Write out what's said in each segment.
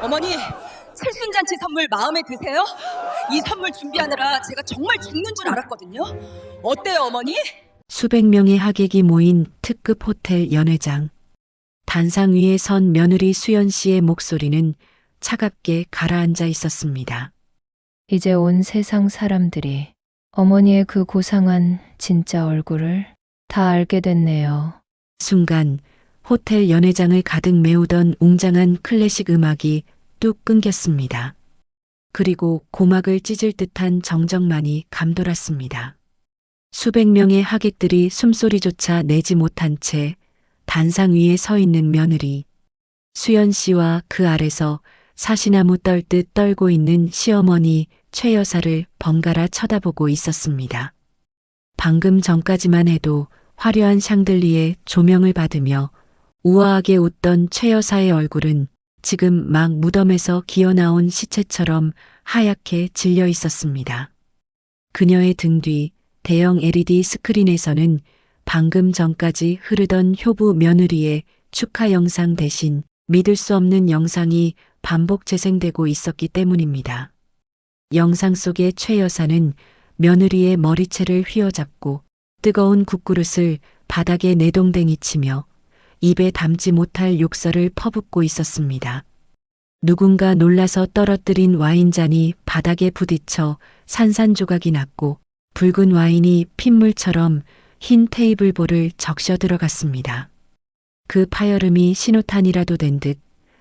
어머니, 칠순잔치 선물 마음에 드세요? 이 선물 준비하느라 제가 정말 죽는 줄 알았거든요. 어때요, 어머니? 수백 명의 하객이 모인 특급 호텔 연회장. 단상 위에 선 며느리 수연 씨의 목소리는 차갑게 가라앉아 있었습니다. 이제 온 세상 사람들이 어머니의 그 고상한 진짜 얼굴을 다 알게 됐네요. 순간 호텔 연회장을 가득 메우던 웅장한 클래식 음악이 뚝 끊겼습니다. 그리고 고막을 찢을 듯한 정적만이 감돌았습니다. 수백 명의 하객들이 숨소리조차 내지 못한 채 단상 위에 서 있는 며느리 수연 씨와 그 아래서 사시나무 떨듯 떨고 있는 시어머니 최 여사를 번갈아 쳐다보고 있었습니다. 방금 전까지만 해도 화려한 샹들리에 조명을 받으며 우아하게 웃던 최 여사의 얼굴은 지금 막 무덤에서 기어나온 시체처럼 하얗게 질려 있었습니다. 그녀의 등 뒤 대형 LED 스크린에서는 방금 전까지 흐르던 효부 며느리의 축하 영상 대신 믿을 수 없는 영상이 반복 재생되고 있었기 때문입니다. 영상 속의 최 여사는 며느리의 머리채를 휘어잡고 뜨거운 국그릇을 바닥에 내동댕이 치며 입에 담지 못할 욕설을 퍼붓고 있었습니다. 누군가 놀라서 떨어뜨린 와인잔이 바닥에 부딪혀 산산조각이 났고 붉은 와인이 핏물처럼 흰 테이블볼을 적셔 들어갔습니다. 그 파열음이 신호탄이라도 된 듯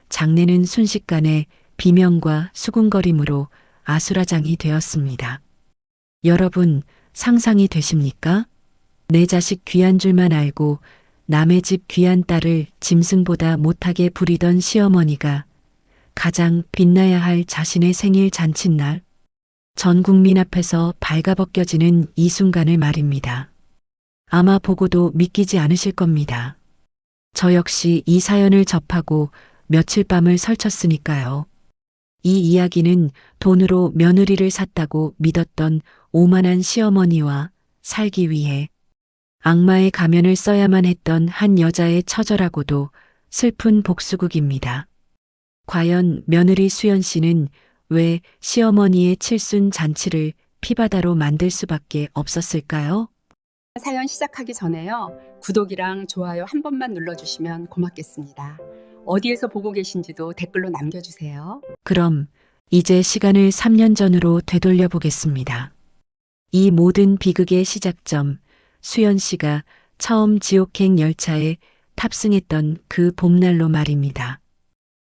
장례는 순식간에 비명과 수군거림으로 아수라장이 되었습니다. 여러분, 상상이 되십니까? 내 자식 귀한 줄만 알고 남의 집 귀한 딸을 짐승보다 못하게 부리던 시어머니가 가장 빛나야 할 자신의 생일 잔칫날, 전 국민 앞에서 발가벗겨지는 이 순간을 말입니다. 아마 보고도 믿기지 않으실 겁니다. 저 역시 이 사연을 접하고 며칠 밤을 설쳤으니까요. 이 이야기는 돈으로 며느리를 샀다고 믿었던 오만한 시어머니와 살기 위해 악마의 가면을 써야만 했던 한 여자의 처절하고도 슬픈 복수극입니다. 과연 며느리 수연 씨는 왜 시어머니의 칠순 잔치를 피바다로 만들 수밖에 없었을까요? 사연 시작하기 전에요. 구독이랑 좋아요 한 번만 눌러주시면 고맙겠습니다. 어디에서 보고 계신지도 댓글로 남겨주세요. 그럼 이제 시간을 3년 전으로 되돌려 보겠습니다. 이 모든 비극의 시작점, 수연 씨가 처음 지옥행 열차에 탑승했던 그 봄날로 말입니다.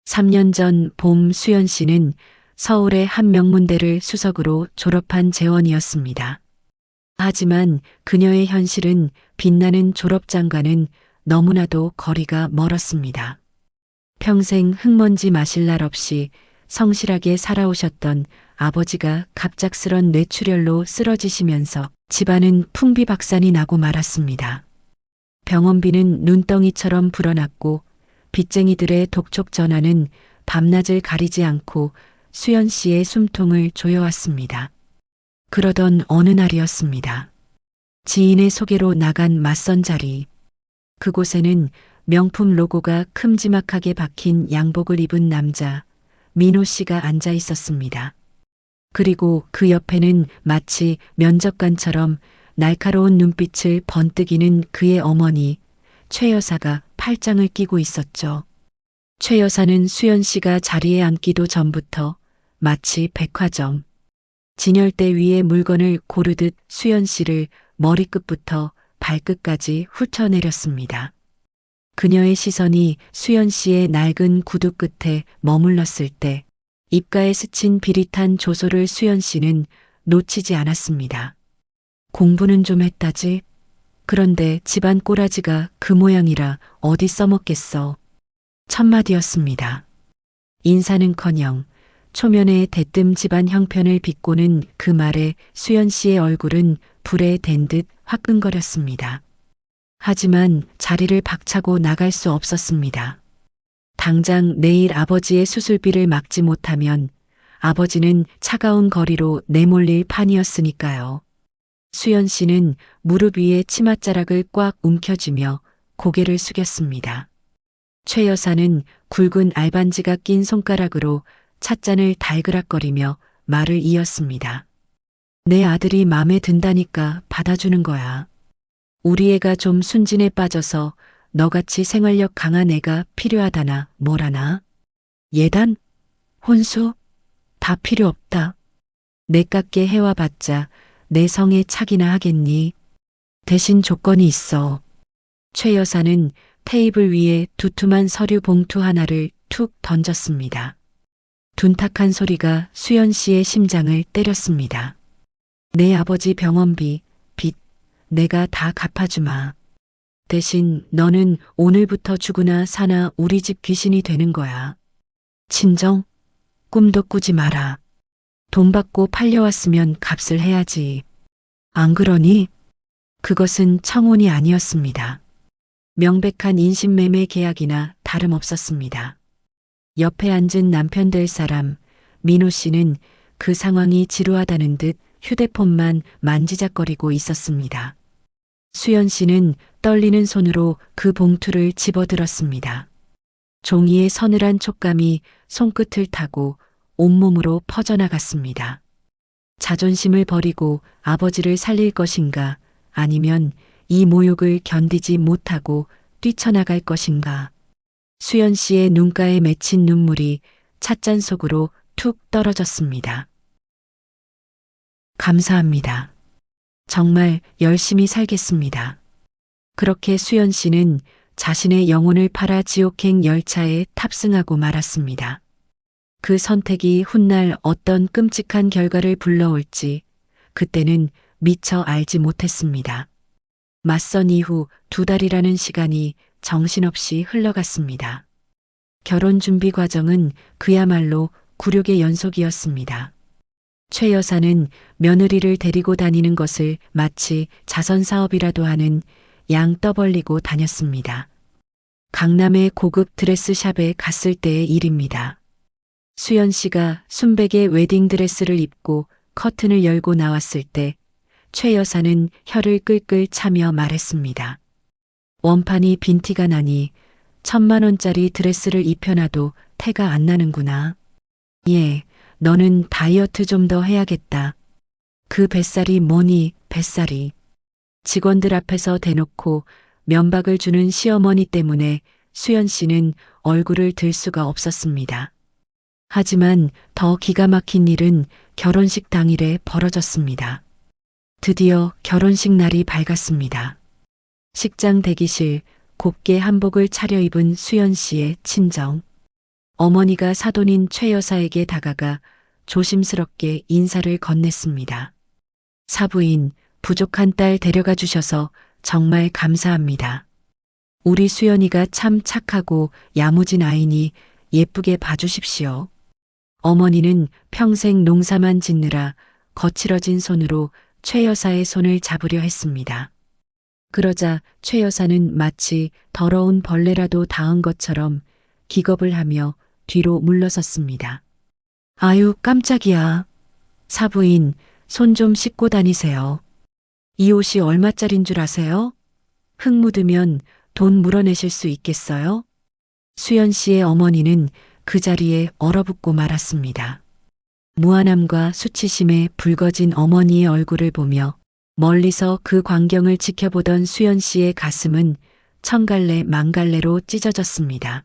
3년 전 봄 수연 씨는 서울의 한 명문대를 수석으로 졸업한 재원이었습니다. 하지만 그녀의 현실은 빛나는 졸업장과는 너무나도 거리가 멀었습니다. 평생 흙먼지 마실 날 없이 성실하게 살아오셨던 아버지가 갑작스런 뇌출혈로 쓰러지시면서 집안은 풍비박산이 나고 말았습니다. 병원비는 눈덩이처럼 불어났고 빚쟁이들의 독촉 전화는 밤낮을 가리지 않고 수연 씨의 숨통을 조여왔습니다. 그러던 어느 날이었습니다. 지인의 소개로 나간 맞선 자리. 그곳에는 명품 로고가 큼지막하게 박힌 양복을 입은 남자, 민호 씨가 앉아 있었습니다. 그리고 그 옆에는 마치 면접관처럼 날카로운 눈빛을 번뜩이는 그의 어머니, 최 여사가 팔짱을 끼고 있었죠. 최 여사는 수연 씨가 자리에 앉기도 전부터 마치 백화점, 진열대 위에 물건을 고르듯 수연 씨를 머리끝부터 발끝까지 훑어내렸습니다. 그녀의 시선이 수연 씨의 낡은 구두 끝에 머물렀을 때 입가에 스친 비릿한 조소를 수연 씨는 놓치지 않았습니다. 공부는 좀 했다지? 그런데 집안 꼬라지가 그 모양이라 어디 써먹겠어. 첫마디였습니다. 인사는커녕 초면에 대뜸 집안 형편을 비꼬는 그 말에 수연 씨의 얼굴은 불에 댄 듯 화끈거렸습니다. 하지만 자리를 박차고 나갈 수 없었습니다. 당장 내일 아버지의 수술비를 막지 못하면 아버지는 차가운 거리로 내몰릴 판이었으니까요. 수연 씨는 무릎 위에 치맛자락을 꽉 움켜쥐며 고개를 숙였습니다. 최 여사는 굵은 알반지가 낀 손가락으로 찻잔을 달그락거리며 말을 이었습니다. 내 아들이 맘에 든다니까 받아주는 거야. 우리 애가 좀 순진에 빠져서 너같이 생활력 강한 애가 필요하다나 뭐라나. 예단? 혼수? 다 필요 없다. 내 깎게 해와봤자 내 성에 착이나 하겠니? 대신 조건이 있어. 최 여사는 테이블 위에 두툼한 서류 봉투 하나를 툭 던졌습니다. 둔탁한 소리가 수연 씨의 심장을 때렸습니다. 내 아버지 병원비, 빚, 내가 다 갚아주마. 대신 너는 오늘부터 죽으나 사나 우리 집 귀신이 되는 거야. 친정? 꿈도 꾸지 마라. 돈 받고 팔려왔으면 값을 해야지. 안 그러니? 그것은 청혼이 아니었습니다. 명백한 인신매매 계약이나 다름없었습니다. 옆에 앉은 남편 될 사람, 민호 씨는 그 상황이 지루하다는 듯 휴대폰만 만지작거리고 있었습니다. 수연 씨는 떨리는 손으로 그 봉투를 집어들었습니다. 종이의 서늘한 촉감이 손끝을 타고 온몸으로 퍼져나갔습니다. 자존심을 버리고 아버지를 살릴 것인가, 아니면 이 모욕을 견디지 못하고 뛰쳐나갈 것인가. 수연 씨의 눈가에 맺힌 눈물이 찻잔 속으로 툭 떨어졌습니다. 감사합니다. 정말 열심히 살겠습니다. 그렇게 수연 씨는 자신의 영혼을 팔아 지옥행 열차에 탑승하고 말았습니다. 그 선택이 훗날 어떤 끔찍한 결과를 불러올지 그때는 미처 알지 못했습니다. 맞선 이후 2달이라는 시간이 정신없이 흘러갔습니다. 결혼 준비 과정은 그야말로 굴욕의 연속이었습니다. 최 여사는 며느리를 데리고 다니는 것을 마치 자선 사업이라도 하는 양 떠벌리고 다녔습니다. 강남의 고급 드레스샵에 갔을 때의 일입니다. 수연 씨가 순백의 웨딩드레스를 입고 커튼을 열고 나왔을 때 최 여사는 혀를 끌끌 차며 말했습니다. 원판이 빈티가 나니 1,000만 원짜리 드레스를 입혀놔도 태가 안 나는구나. 예, 너는 다이어트 좀 더 해야겠다. 그 뱃살이 뭐니, 뱃살이. 직원들 앞에서 대놓고 면박을 주는 시어머니 때문에 수연 씨는 얼굴을 들 수가 없었습니다. 하지만 더 기가 막힌 일은 결혼식 당일에 벌어졌습니다. 드디어 결혼식 날이 밝았습니다. 식장 대기실, 곱게 한복을 차려입은 수연 씨의 친정. 어머니가 사돈인 최 여사에게 다가가 조심스럽게 인사를 건넸습니다. 사부인, 부족한 딸 데려가 주셔서 정말 감사합니다. 우리 수연이가 참 착하고 야무진 아이니 예쁘게 봐주십시오. 어머니는 평생 농사만 짓느라 거칠어진 손으로 최 여사의 손을 잡으려 했습니다. 그러자 최 여사는 마치 더러운 벌레라도 닿은 것처럼 기겁을 하며 뒤로 물러섰습니다. 아유, 깜짝이야. 사부인, 손 좀 씻고 다니세요. 이 옷이 얼마짜린 줄 아세요? 흙 묻으면 돈 물어내실 수 있겠어요? 수연 씨의 어머니는 그 자리에 얼어붙고 말았습니다. 무안함과 수치심에 붉어진 어머니의 얼굴을 보며 멀리서 그 광경을 지켜보던 수연 씨의 가슴은 천갈래 만갈래로 찢어졌습니다.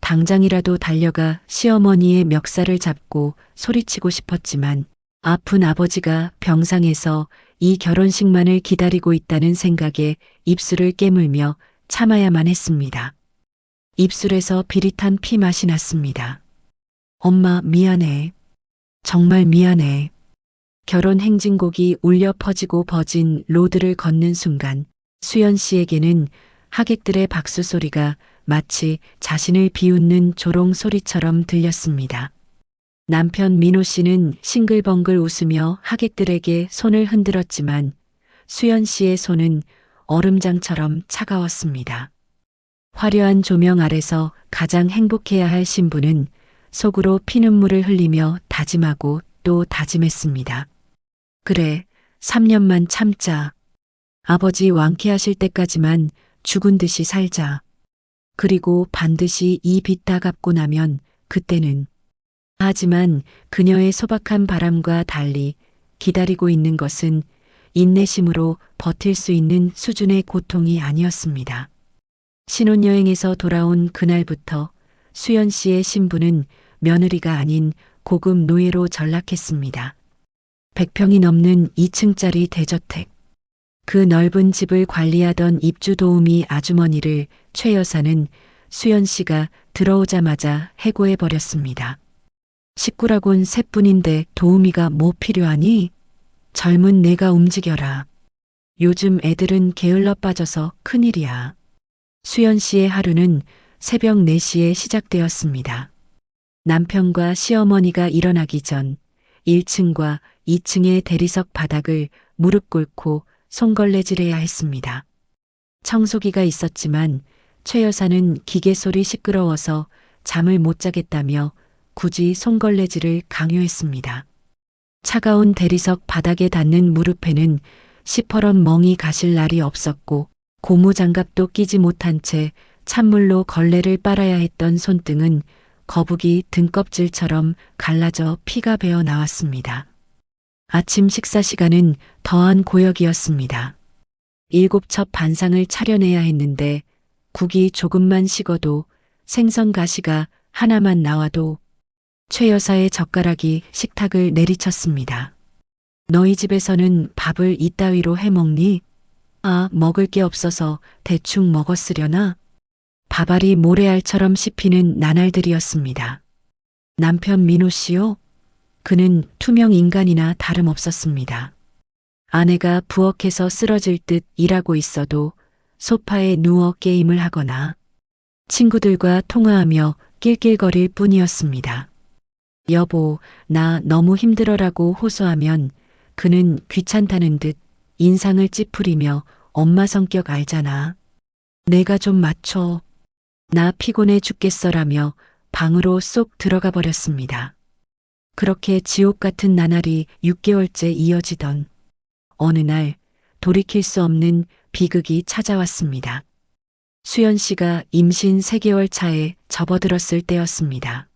당장이라도 달려가 시어머니의 멱살을 잡고 소리치고 싶었지만 아픈 아버지가 병상에서 이 결혼식만을 기다리고 있다는 생각에 입술을 깨물며 참아야만 했습니다. 입술에서 비릿한 피 맛이 났습니다. 엄마, 미안해. 정말 미안해. 결혼 행진곡이 울려 퍼지고 버진 로드를 걷는 순간 수연 씨에게는 하객들의 박수 소리가 마치 자신을 비웃는 조롱 소리처럼 들렸습니다. 남편 민호 씨는 싱글벙글 웃으며 하객들에게 손을 흔들었지만 수연 씨의 손은 얼음장처럼 차가웠습니다. 화려한 조명 아래서 가장 행복해야 할 신부는 속으로 피눈물을 흘리며 다짐하고 또 다짐했습니다. 그래, 3년만 참자. 아버지 완쾌하실 때까지만 죽은 듯이 살자. 그리고 반드시 이 빚 다 갚고 나면 그때는. 하지만 그녀의 소박한 바람과 달리 기다리고 있는 것은 인내심으로 버틸 수 있는 수준의 고통이 아니었습니다. 신혼여행에서 돌아온 그날부터 수연 씨의 신부는 며느리가 아닌 고급 노예로 전락했습니다. 100평이 넘는 2층짜리 대저택. 그 넓은 집을 관리하던 입주 도우미 아주머니를 최 여사는 수연 씨가 들어오자마자 해고해 버렸습니다. 식구라곤 셋뿐인데 도우미가 뭐 필요하니? 젊은 내가 움직여라. 요즘 애들은 게을러 빠져서 큰일이야. 수연 씨의 하루는 새벽 4시에 시작되었습니다. 남편과 시어머니가 일어나기 전 1층과 2층의 대리석 바닥을 무릎 꿇고 손걸레질해야 했습니다. 청소기가 있었지만 최 여사는 기계 소리 시끄러워서 잠을 못 자겠다며 굳이 손걸레질을 강요했습니다. 차가운 대리석 바닥에 닿는 무릎에는 시퍼런 멍이 가실 날이 없었고 고무장갑도 끼지 못한 채 찬물로 걸레를 빨아야 했던 손등은 거북이 등껍질처럼 갈라져 피가 배어 나왔습니다. 아침 식사 시간은 더한 고역이었습니다. 7첩 반상을 차려내야 했는데 국이 조금만 식어도 생선 가시가 하나만 나와도 최 여사의 젓가락이 식탁을 내리쳤습니다. 너희 집에서는 밥을 이따위로 해먹니? 아, 먹을 게 없어서 대충 먹었으려나? 밥알이 모래알처럼 씹히는 나날들이었습니다. 남편 민호 씨요? 그는 투명 인간이나 다름없었습니다. 아내가 부엌에서 쓰러질 듯 일하고 있어도 소파에 누워 게임을 하거나 친구들과 통화하며 낄낄거릴 뿐이었습니다. 여보, 나 너무 힘들어라고 호소하면 그는 귀찮다는 듯 인상을 찌푸리며 엄마 성격 알잖아. 내가 좀 맞춰. 나 피곤해 죽겠어라며 방으로 쏙 들어가 버렸습니다. 그렇게 지옥 같은 나날이 6개월째 이어지던 어느 날 돌이킬 수 없는 비극이 찾아왔습니다. 수연 씨가 임신 3개월 차에 접어들었을 때였습니다.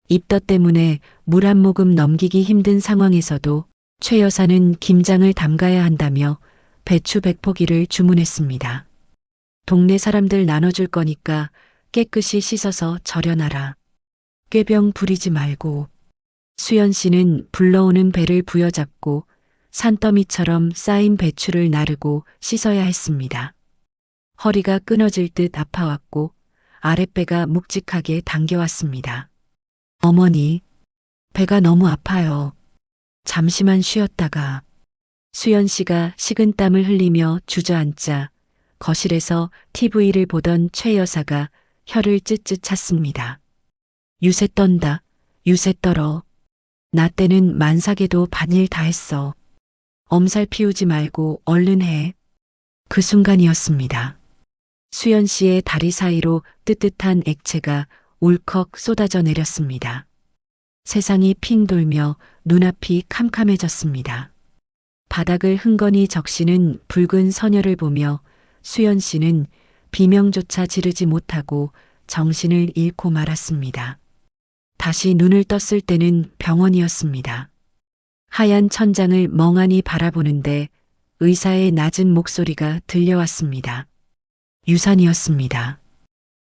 입덧 때문에 물 한 모금 넘기기 힘든 상황에서도 최 여사는 김장을 담가야 한다며 배추 100포기를 주문했습니다. 동네 사람들 나눠줄 거니까 깨끗이 씻어서 절여놔라. 꾀병 부리지 말고. 수연 씨는 불러오는 배를 부여잡고 산더미처럼 쌓인 배추를 나르고 씻어야 했습니다. 허리가 끊어질 듯 아파왔고 아랫배가 묵직하게 당겨왔습니다. 어머니, 배가 너무 아파요. 잠시만 쉬었다가. 수연 씨가 식은땀을 흘리며 주저앉자 거실에서 TV를 보던 최 여사가 혀를 쯧쯧 찼습니다. 유세 떤다. 유세 떨어. 나 때는 만삭에도 반일 다 했어. 엄살 피우지 말고 얼른 해. 그 순간이었습니다. 수연 씨의 다리 사이로 뜨뜻한 액체가 울컥 쏟아져 내렸습니다. 세상이 핑 돌며 눈앞이 캄캄해졌습니다. 바닥을 흥건히 적시는 붉은 서녀를 보며 수연 씨는 비명조차 지르지 못하고 정신을 잃고 말았습니다. 다시 눈을 떴을 때는 병원이었습니다. 하얀 천장을 멍하니 바라보는데 의사의 낮은 목소리가 들려왔습니다. 유산이었습니다.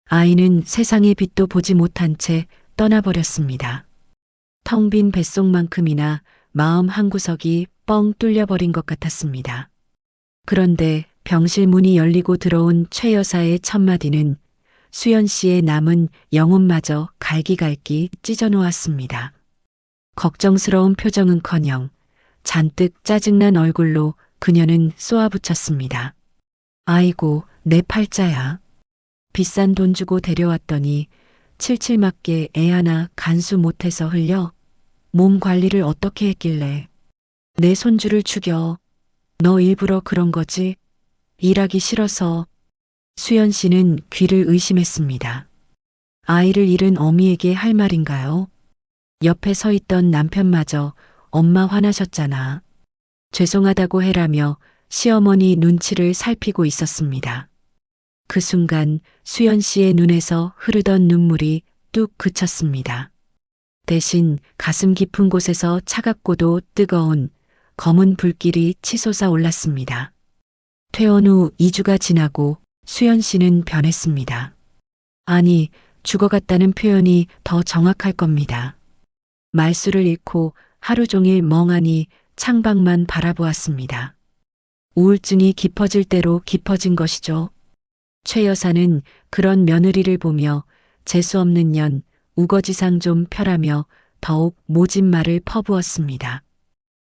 아이는 세상의 빛도 보지 못한 채 떠나버렸습니다. 텅 빈 뱃속만큼이나 마음 한구석이 뻥 뚫려버린 것 같았습니다. 그런데 병실 문이 열리고 들어온 최 여사의 첫마디는 수연 씨의 남은 영혼마저 갈기갈기 찢어놓았습니다. 걱정스러운 표정은커녕 잔뜩 짜증난 얼굴로 그녀는 쏘아붙였습니다. 아이고, 내 팔자야. 비싼 돈 주고 데려왔더니 칠칠 맞게 애 하나 간수 못해서 흘려. 몸 관리를 어떻게 했길래. 내 손주를 죽여. 너 일부러 그런 거지? 일하기 싫어서. 수연 씨는 귀를 의심했습니다. 아이를 잃은 어미에게 할 말인가요? 옆에 서 있던 남편마저 엄마 화나셨잖아. 죄송하다고 해라며 시어머니 눈치를 살피고 있었습니다. 그 순간 수연 씨의 눈에서 흐르던 눈물이 뚝 그쳤습니다. 대신 가슴 깊은 곳에서 차갑고도 뜨거운 검은 불길이 치솟아 올랐습니다. 퇴원 후 2주가 지나고 수연 씨는 변했습니다. 아니, 죽어갔다는 표현이 더 정확할 겁니다. 말수를 잃고 하루 종일 멍하니 창밖만 바라보았습니다. 우울증이 깊어질 대로 깊어진 것이죠. 최 여사는 그런 며느리를 보며 재수없는 년, 우거지상 좀 펴라며 더욱 모진 말을 퍼부었습니다.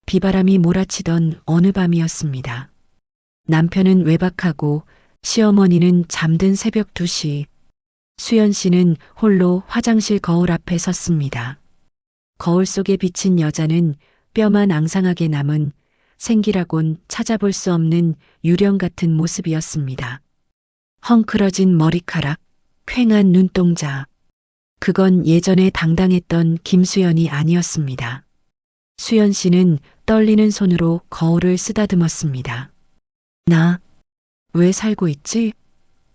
비바람이 몰아치던 어느 밤이었습니다. 남편은 외박하고 시어머니는 잠든 새벽 2시. 수연 씨는 홀로 화장실 거울 앞에 섰습니다. 거울 속에 비친 여자는 뼈만 앙상하게 남은 생기라곤 찾아볼 수 없는 유령 같은 모습이었습니다. 헝클어진 머리카락, 퀭한 눈동자. 그건 예전에 당당했던 김수연이 아니었습니다. 수연 씨는 떨리는 손으로 거울을 쓰다듬었습니다. 나 왜 살고 있지?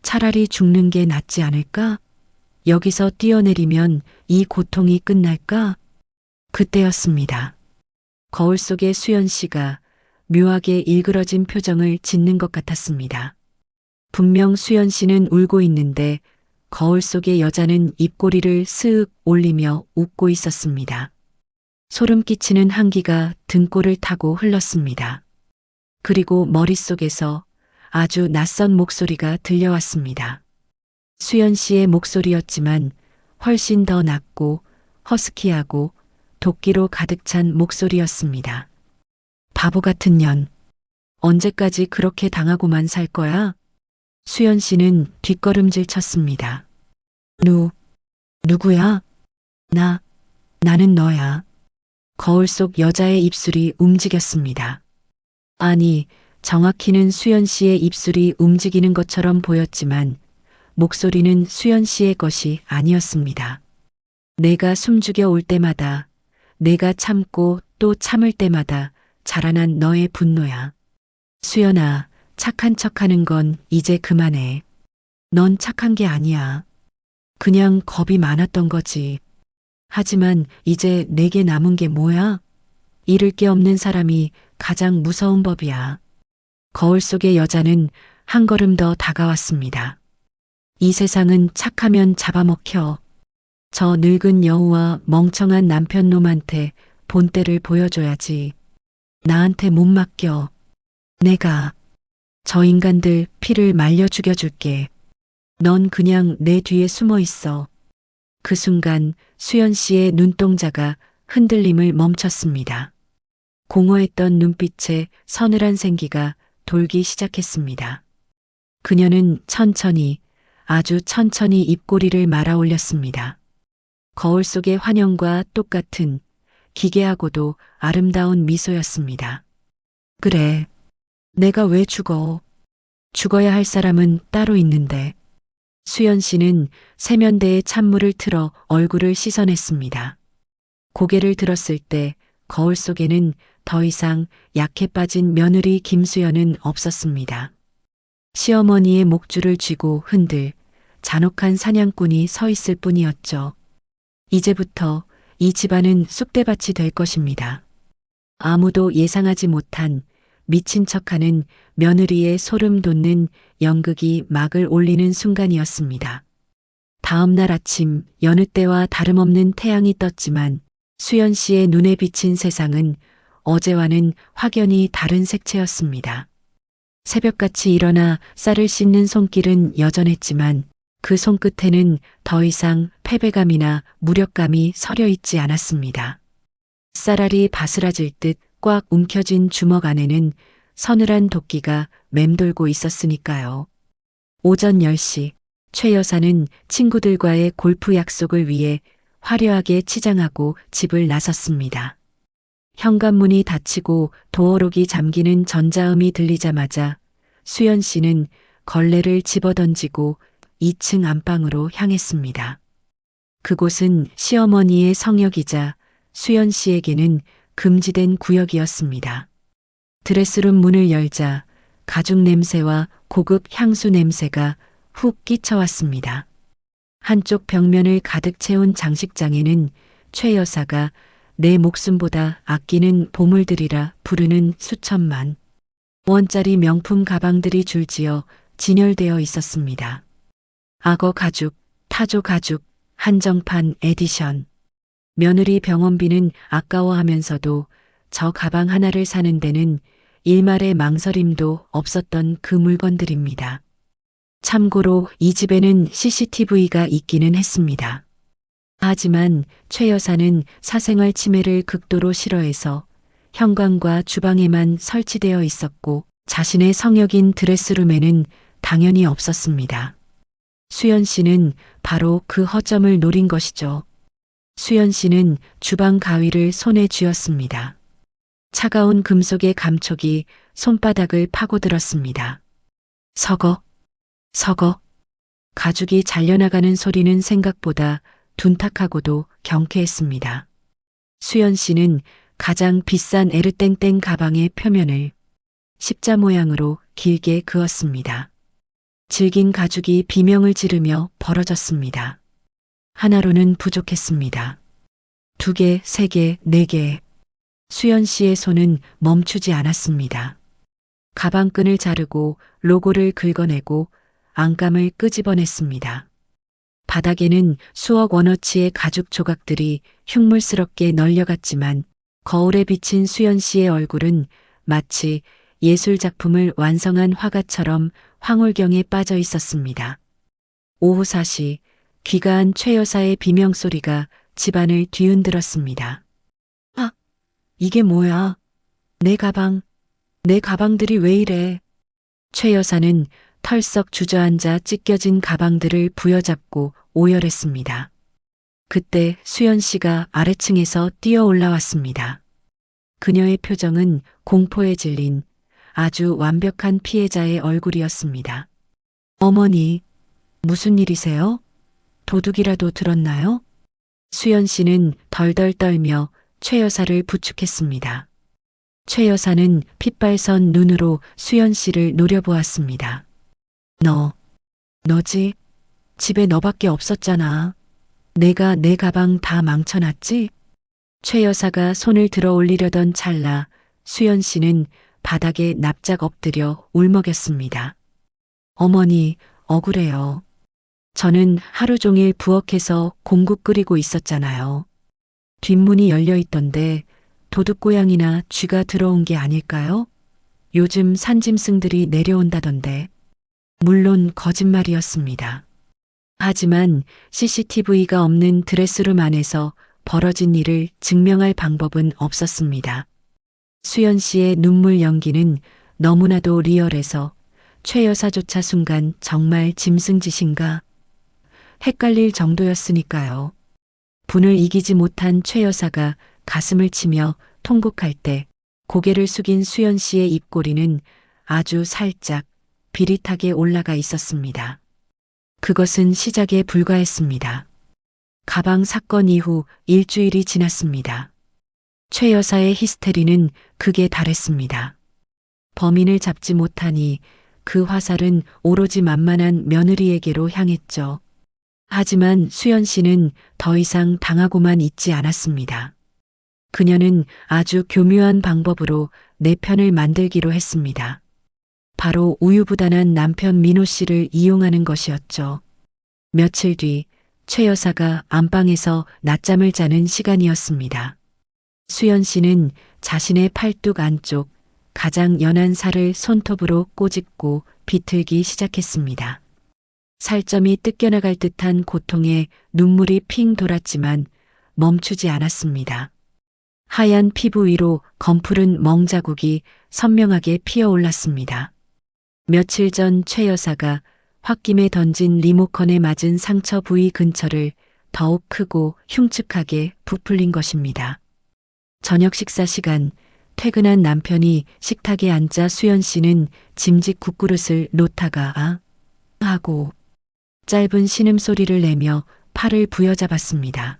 차라리 죽는 게 낫지 않을까? 여기서 뛰어내리면 이 고통이 끝날까? 그때였습니다. 거울 속의 수연 씨가 묘하게 일그러진 표정을 짓는 것 같았습니다. 분명 수연 씨는 울고 있는데 거울 속의 여자는 입꼬리를 스윽 올리며 웃고 있었습니다. 소름 끼치는 한기가 등골을 타고 흘렀습니다. 그리고 머릿속에서 아주 낯선 목소리가 들려왔습니다. 수연 씨의 목소리였지만 훨씬 더 낮고 허스키하고 도끼로 가득 찬 목소리였습니다. 바보 같은 년. 언제까지 그렇게 당하고만 살 거야? 수연 씨는 뒷걸음질 쳤습니다. 누구야? 나는 너야. 거울 속 여자의 입술이 움직였습니다. 아니, 정확히는 수연 씨의 입술이 움직이는 것처럼 보였지만 목소리는 수연 씨의 것이 아니었습니다. 내가 숨죽여 올 때마다, 내가 참고 또 참을 때마다 자라난 너의 분노야. 수연아, 착한 척하는 건 이제 그만해. 넌 착한 게 아니야. 그냥 겁이 많았던 거지. 하지만 이제 내게 남은 게 뭐야? 잃을 게 없는 사람이 가장 무서운 법이야. 거울 속의 여자는 한 걸음 더 다가왔습니다. 이 세상은 착하면 잡아먹혀. 저 늙은 여우와 멍청한 남편 놈한테 본때를 보여줘야지. 나한테 못 맡겨. 내가 저 인간들 피를 말려 죽여줄게. 넌 그냥 내 뒤에 숨어 있어. 그 순간 수연 씨의 눈동자가 흔들림을 멈췄습니다. 공허했던 눈빛에 서늘한 생기가 돌기 시작했습니다. 그녀는 천천히, 아주 천천히 입꼬리를 말아 올렸습니다. 거울 속의 환영과 똑같은 기괴하고도 아름다운 미소였습니다. 그래, 내가 왜 죽어? 죽어야 할 사람은 따로 있는데. 수연 씨는 세면대에 찬물을 틀어 얼굴을 씻어냈습니다. 고개를 들었을 때 거울 속에는 더 이상 약해 빠진 며느리 김수연은 없었습니다. 시어머니의 목줄을 쥐고 흔들 잔혹한 사냥꾼이 서 있을 뿐이었죠. 이제부터 이 집안은 쑥대밭이 될 것입니다. 아무도 예상하지 못한 미친 척하는 며느리의 소름 돋는 연극이 막을 올리는 순간이었습니다. 다음 날 아침 여느 때와 다름없는 태양이 떴지만 수연 씨의 눈에 비친 세상은 어제와는 확연히 다른 색채였습니다. 새벽같이 일어나 쌀을 씻는 손길은 여전했지만 그 손끝에는 더 이상 패배감이나 무력감이 서려 있지 않았습니다. 쌀알이 바스라질 듯 꽉 움켜쥔 주먹 안에는 서늘한 도끼가 맴돌고 있었으니까요. 오전 10시 최 여사는 친구들과의 골프 약속을 위해 화려하게 치장하고 집을 나섰습니다. 현관문이 닫히고 도어록이 잠기는 전자음이 들리자마자 수연 씨는 걸레를 집어던지고 2층 안방으로 향했습니다. 그곳은 시어머니의 성역이자 수연 씨에게는 금지된 구역이었습니다. 드레스룸 문을 열자 가죽 냄새와 고급 향수 냄새가 훅 끼쳐왔습니다. 한쪽 벽면을 가득 채운 장식장에는 최 여사가 내 목숨보다 아끼는 보물들이라 부르는 수천만 원짜리 명품 가방들이 줄지어 진열되어 있었습니다. 악어 가죽, 타조 가죽, 한정판 에디션. 며느리 병원비는 아까워하면서도 저 가방 하나를 사는 데는 일말의 망설임도 없었던 그 물건들입니다. 참고로 이 집에는 CCTV가 있기는 했습니다. 하지만 최 여사는 사생활 침해를 극도로 싫어해서 현관과 주방에만 설치되어 있었고 자신의 성역인 드레스룸에는 당연히 없었습니다. 수연 씨는 바로 그 허점을 노린 것이죠. 수연 씨는 주방 가위를 손에 쥐었습니다. 차가운 금속의 감촉이 손바닥을 파고들었습니다. 서거, 서거. 가죽이 잘려나가는 소리는 생각보다 둔탁하고도 경쾌했습니다. 수연 씨는 가장 비싼 에르땡땡 가방의 표면을 십자 모양으로 길게 그었습니다. 질긴 가죽이 비명을 지르며 벌어졌습니다. 하나로는 부족했습니다. 2개, 3개, 4개. 수연 씨의 손은 멈추지 않았습니다. 가방끈을 자르고 로고를 긁어내고 안감을 끄집어냈습니다. 바닥에는 수억 원어치의 가죽 조각들이 흉물스럽게 널려갔지만 거울에 비친 수연 씨의 얼굴은 마치 예술작품을 완성한 화가처럼 황홀경에 빠져 있었습니다. 오후 4시 귀가한 최 여사의 비명소리가 집안을 뒤흔들었습니다. 아, 이게 뭐야? 내 가방들이 왜 이래? 최 여사는 털썩 주저앉아 찢겨진 가방들을 부여잡고 오열했습니다. 그때 수연 씨가 아래층에서 뛰어 올라왔습니다. 그녀의 표정은 공포에 질린 아주 완벽한 피해자의 얼굴이었습니다. 어머니, 무슨 일이세요? 도둑이라도 들었나요? 수연 씨는 덜덜 떨며 최 여사를 부축했습니다. 최 여사는 핏발선 눈으로 수연 씨를 노려보았습니다. 너지? 집에 너밖에 없었잖아. 내가 내 가방 다 망쳐놨지? 최 여사가 손을 들어 올리려던 찰나 수연 씨는 바닥에 납작 엎드려 울먹였습니다. 어머니, 억울해요. 저는 하루 종일 부엌에서 공국 끓이고 있었잖아요. 뒷문이 열려 있던데 도둑고양이나 쥐가 들어온 게 아닐까요? 요즘 산짐승들이 내려온다던데. 물론 거짓말이었습니다. 하지만 CCTV가 없는 드레스룸 안에서 벌어진 일을 증명할 방법은 없었습니다. 수연 씨의 눈물 연기는 너무나도 리얼해서 최 여사조차 순간 정말 짐승짓인가 헷갈릴 정도였으니까요. 분을 이기지 못한 최 여사가 가슴을 치며 통곡할 때 고개를 숙인 수연 씨의 입꼬리는 아주 살짝 비릿하게 올라가 있었습니다. 그것은 시작에 불과했습니다. 가방 사건 이후 일주일이 지났습니다. 최 여사의 히스테리는 극에 달했습니다. 범인을 잡지 못하니 그 화살은 오로지 만만한 며느리에게로 향했죠. 하지만 수연 씨는 더 이상 당하고만 있지 않았습니다. 그녀는 아주 교묘한 방법으로 내 편을 만들기로 했습니다. 바로 우유부단한 남편 민호 씨를 이용하는 것이었죠. 며칠 뒤 최 여사가 안방에서 낮잠을 자는 시간이었습니다. 수연 씨는 자신의 팔뚝 안쪽 가장 연한 살을 손톱으로 꼬집고 비틀기 시작했습니다. 살점이 뜯겨나갈 듯한 고통에 눈물이 핑 돌았지만 멈추지 않았습니다. 하얀 피부 위로 검푸른 멍자국이 선명하게 피어올랐습니다. 며칠 전 최 여사가 홧김에 던진 리모컨에 맞은 상처 부위 근처를 더욱 크고 흉측하게 부풀린 것입니다. 저녁 식사 시간, 퇴근한 남편이 식탁에 앉자 수연 씨는 짐짓 국그릇을 놓다가 하고 짧은 신음소리를 내며 팔을 부여잡았습니다.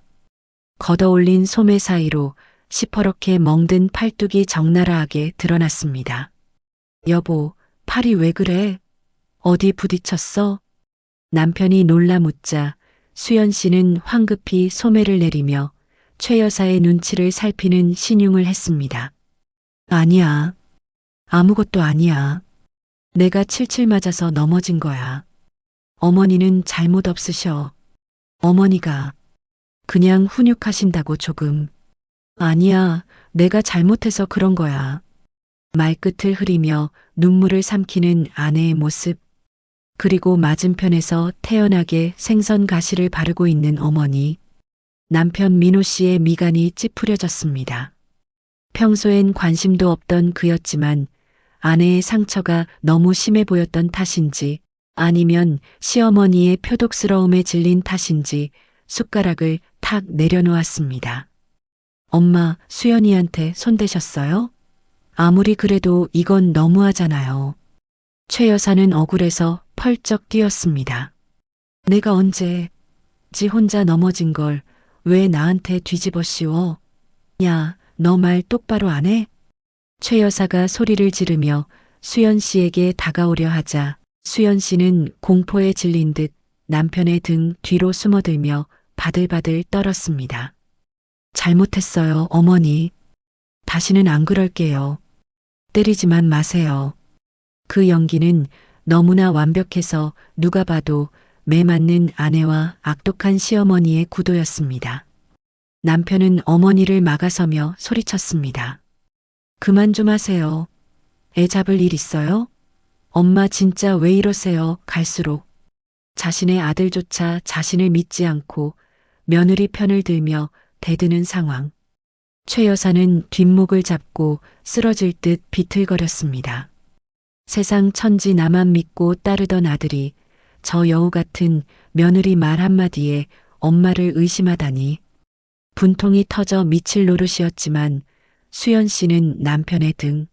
걷어올린 소매 사이로 시퍼렇게 멍든 팔뚝이 적나라하게 드러났습니다. 여보, 팔이 왜 그래? 어디 부딪혔어? 남편이 놀라 묻자 수연 씨는 황급히 소매를 내리며 최 여사의 눈치를 살피는 신용을 했습니다. 아니야. 아무것도 아니야. 내가 칠칠 맞아서 넘어진 거야. 어머니는 잘못 없으셔. 어머니가 그냥 훈육하신다고 조금. 아니야, 내가 잘못해서 그런 거야. 말끝을 흐리며 눈물을 삼키는 아내의 모습. 그리고 맞은편에서 태연하게 생선 가시를 바르고 있는 어머니. 남편 민호 씨의 미간이 찌푸려졌습니다. 평소엔 관심도 없던 그였지만 아내의 상처가 너무 심해 보였던 탓인지 아니면 시어머니의 표독스러움에 질린 탓인지 숟가락을 탁 내려놓았습니다. 엄마, 수연이한테 손대셨어요? 아무리 그래도 이건 너무하잖아요. 최 여사는 억울해서 펄쩍 뛰었습니다. 내가 언제 지 혼자 넘어진 걸 왜 나한테 뒤집어 씌워? 야, 너 말 똑바로 안 해? 최 여사가 소리를 지르며 수연 씨에게 다가오려 하자 수연 씨는 공포에 질린 듯 남편의 등 뒤로 숨어들며 바들바들 떨었습니다. 잘못했어요, 어머니. 다시는 안 그럴게요. 때리지만 마세요. 그 연기는 너무나 완벽해서 누가 봐도 매맞는 아내와 악독한 시어머니의 구도였습니다. 남편은 어머니를 막아서며 소리쳤습니다. 그만 좀 하세요. 애 잡을 일 있어요? 엄마 진짜 왜 이러세요? 갈수록 자신의 아들조차 자신을 믿지 않고 며느리 편을 들며 대드는 상황. 최 여사는 뒷목을 잡고 쓰러질 듯 비틀거렸습니다. 세상 천지 나만 믿고 따르던 아들이 저 여우 같은 며느리 말 한마디에 엄마를 의심하다니. 분통이 터져 미칠 노릇이었지만 수연 씨는 남편의 등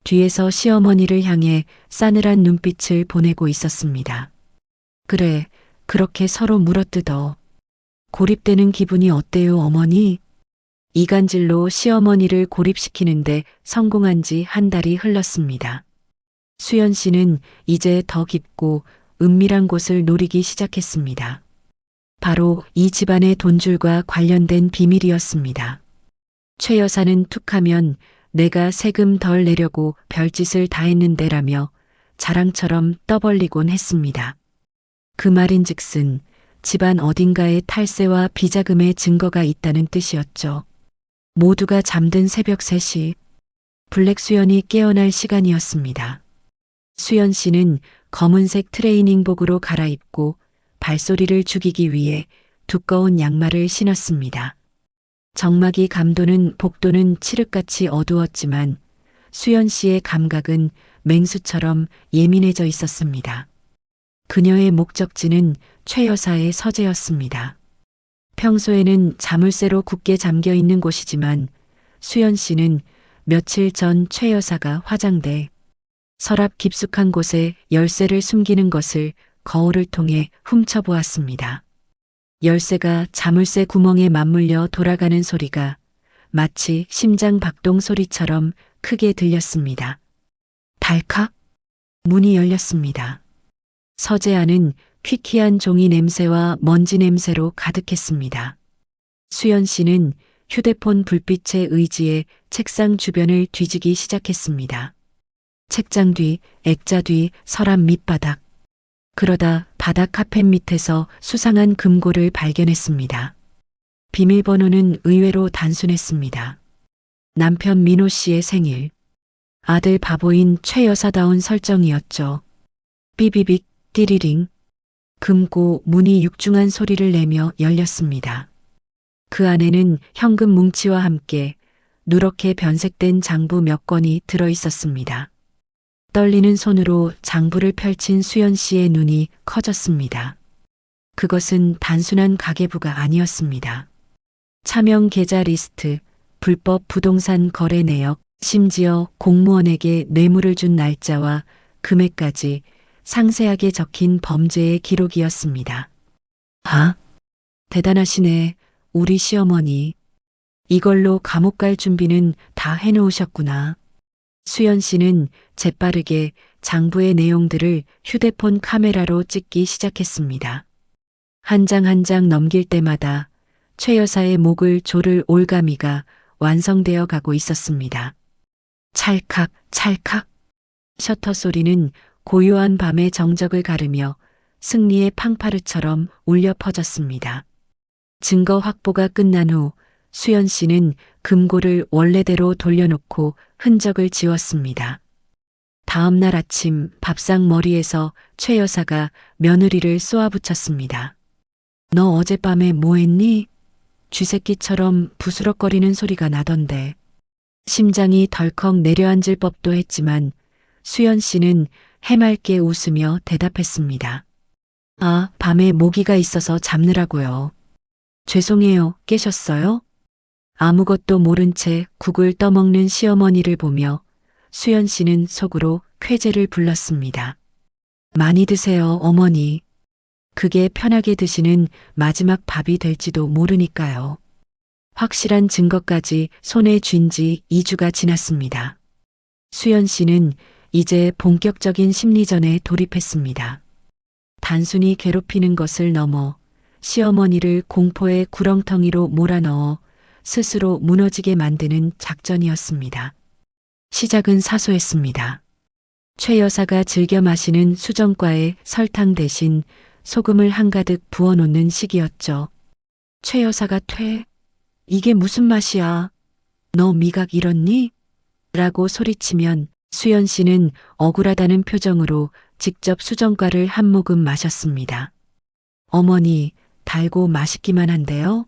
뒤에서 시어머니를 향해 싸늘한 눈빛을 보내고 있었습니다. 그래, 그렇게 서로 물어뜯어. 고립되는 기분이 어때요, 어머니? 이간질로 시어머니를 고립시키는데 성공한 지 한 달이 흘렀습니다. 수연 씨는 이제 더 깊고 은밀한 곳을 노리기 시작했습니다. 바로 이 집안의 돈줄과 관련된 비밀이었습니다. 최 여사는 툭하면 내가 세금 덜 내려고 별짓을 다 했는데라며 자랑처럼 떠벌리곤 했습니다. 그 말인즉슨 집안 어딘가에 탈세와 비자금의 증거가 있다는 뜻이었죠. 모두가 잠든 새벽 3시 블랙 수연이 깨어날 시간이었습니다. 수연 씨는 검은색 트레이닝복으로 갈아입고 발소리를 죽이기 위해 두꺼운 양말을 신었습니다. 정막이 감도는 복도는 칠흑같이 어두웠지만 수연 씨의 감각은 맹수처럼 예민해져 있었습니다. 그녀의 목적지는 최 여사의 서재였습니다. 평소에는 자물쇠로 굳게 잠겨 있는 곳이지만 수연 씨는 며칠 전 최 여사가 화장대 서랍 깊숙한 곳에 열쇠를 숨기는 것을 거울을 통해 훔쳐보았습니다. 열쇠가 자물쇠 구멍에 맞물려 돌아가는 소리가 마치 심장 박동 소리처럼 크게 들렸습니다. 달칵 문이 열렸습니다. 서재 안은 퀴퀴한 종이 냄새와 먼지 냄새로 가득했습니다. 수연 씨는 휴대폰 불빛에 의지해 책상 주변을 뒤지기 시작했습니다. 책장 뒤, 액자 뒤, 서랍 밑바닥. 그러다 바닥 카펫 밑에서 수상한 금고를 발견했습니다. 비밀번호는 의외로 단순했습니다. 남편 민호 씨의 생일. 아들 바보인 최 여사다운 설정이었죠. 삐비빅, 띠리링. 금고 문이 육중한 소리를 내며 열렸습니다. 그 안에는 현금 뭉치와 함께 누렇게 변색된 장부 몇 건이 들어 있었습니다. 떨리는 손으로 장부를 펼친 수연 씨의 눈이 커졌습니다. 그것은 단순한 가계부가 아니었습니다. 차명 계좌 리스트, 불법 부동산 거래 내역, 심지어 공무원에게 뇌물을 준 날짜와 금액까지 상세하게 적힌 범죄의 기록이었습니다. 아, 대단하시네, 우리 시어머니. 이걸로 감옥 갈 준비는 다 해놓으셨구나. 수연 씨는 재빠르게 장부의 내용들을 휴대폰 카메라로 찍기 시작했습니다. 한 장 한 장 넘길 때마다 최 여사의 목을 조를 올가미가 완성되어 가고 있었습니다. 찰칵, 찰칵. 셔터 소리는 고요한 밤의 정적을 가르며 승리의 팡파르처럼 울려 퍼졌습니다. 증거 확보가 끝난 후 수연 씨는 금고를 원래대로 돌려놓고 흔적을 지웠습니다. 다음 날 아침 밥상 머리에서 최 여사가 며느리를 쏘아붙였습니다. 너 어젯밤에 뭐 했니? 쥐새끼처럼 부스럭거리는 소리가 나던데. 심장이 덜컥 내려앉을 법도 했지만 수연 씨는 해맑게 웃으며 대답했습니다. 아, 밤에 모기가 있어서 잡느라고요. 죄송해요, 깨셨어요? 아무것도 모른 채 국을 떠먹는 시어머니를 보며 수연 씨는 속으로 쾌재를 불렀습니다. 많이 드세요, 어머니. 그게 편하게 드시는 마지막 밥이 될지도 모르니까요. 확실한 증거까지 손에 쥔 지 2주가 지났습니다. 수연 씨는 이제 본격적인 심리전에 돌입했습니다. 단순히 괴롭히는 것을 넘어 시어머니를 공포의 구렁텅이로 몰아넣어 스스로 무너지게 만드는 작전이었습니다. 시작은 사소했습니다. 최 여사가 즐겨 마시는 수정과에 설탕 대신 소금을 한가득 부어놓는 시기였죠. 최 여사가 퇴? 이게 무슨 맛이야? 너 미각 잃었니? 라고 소리치면 수연 씨는 억울하다는 표정으로 직접 수정과를 한 모금 마셨습니다. 어머니, 달고 맛있기만 한데요?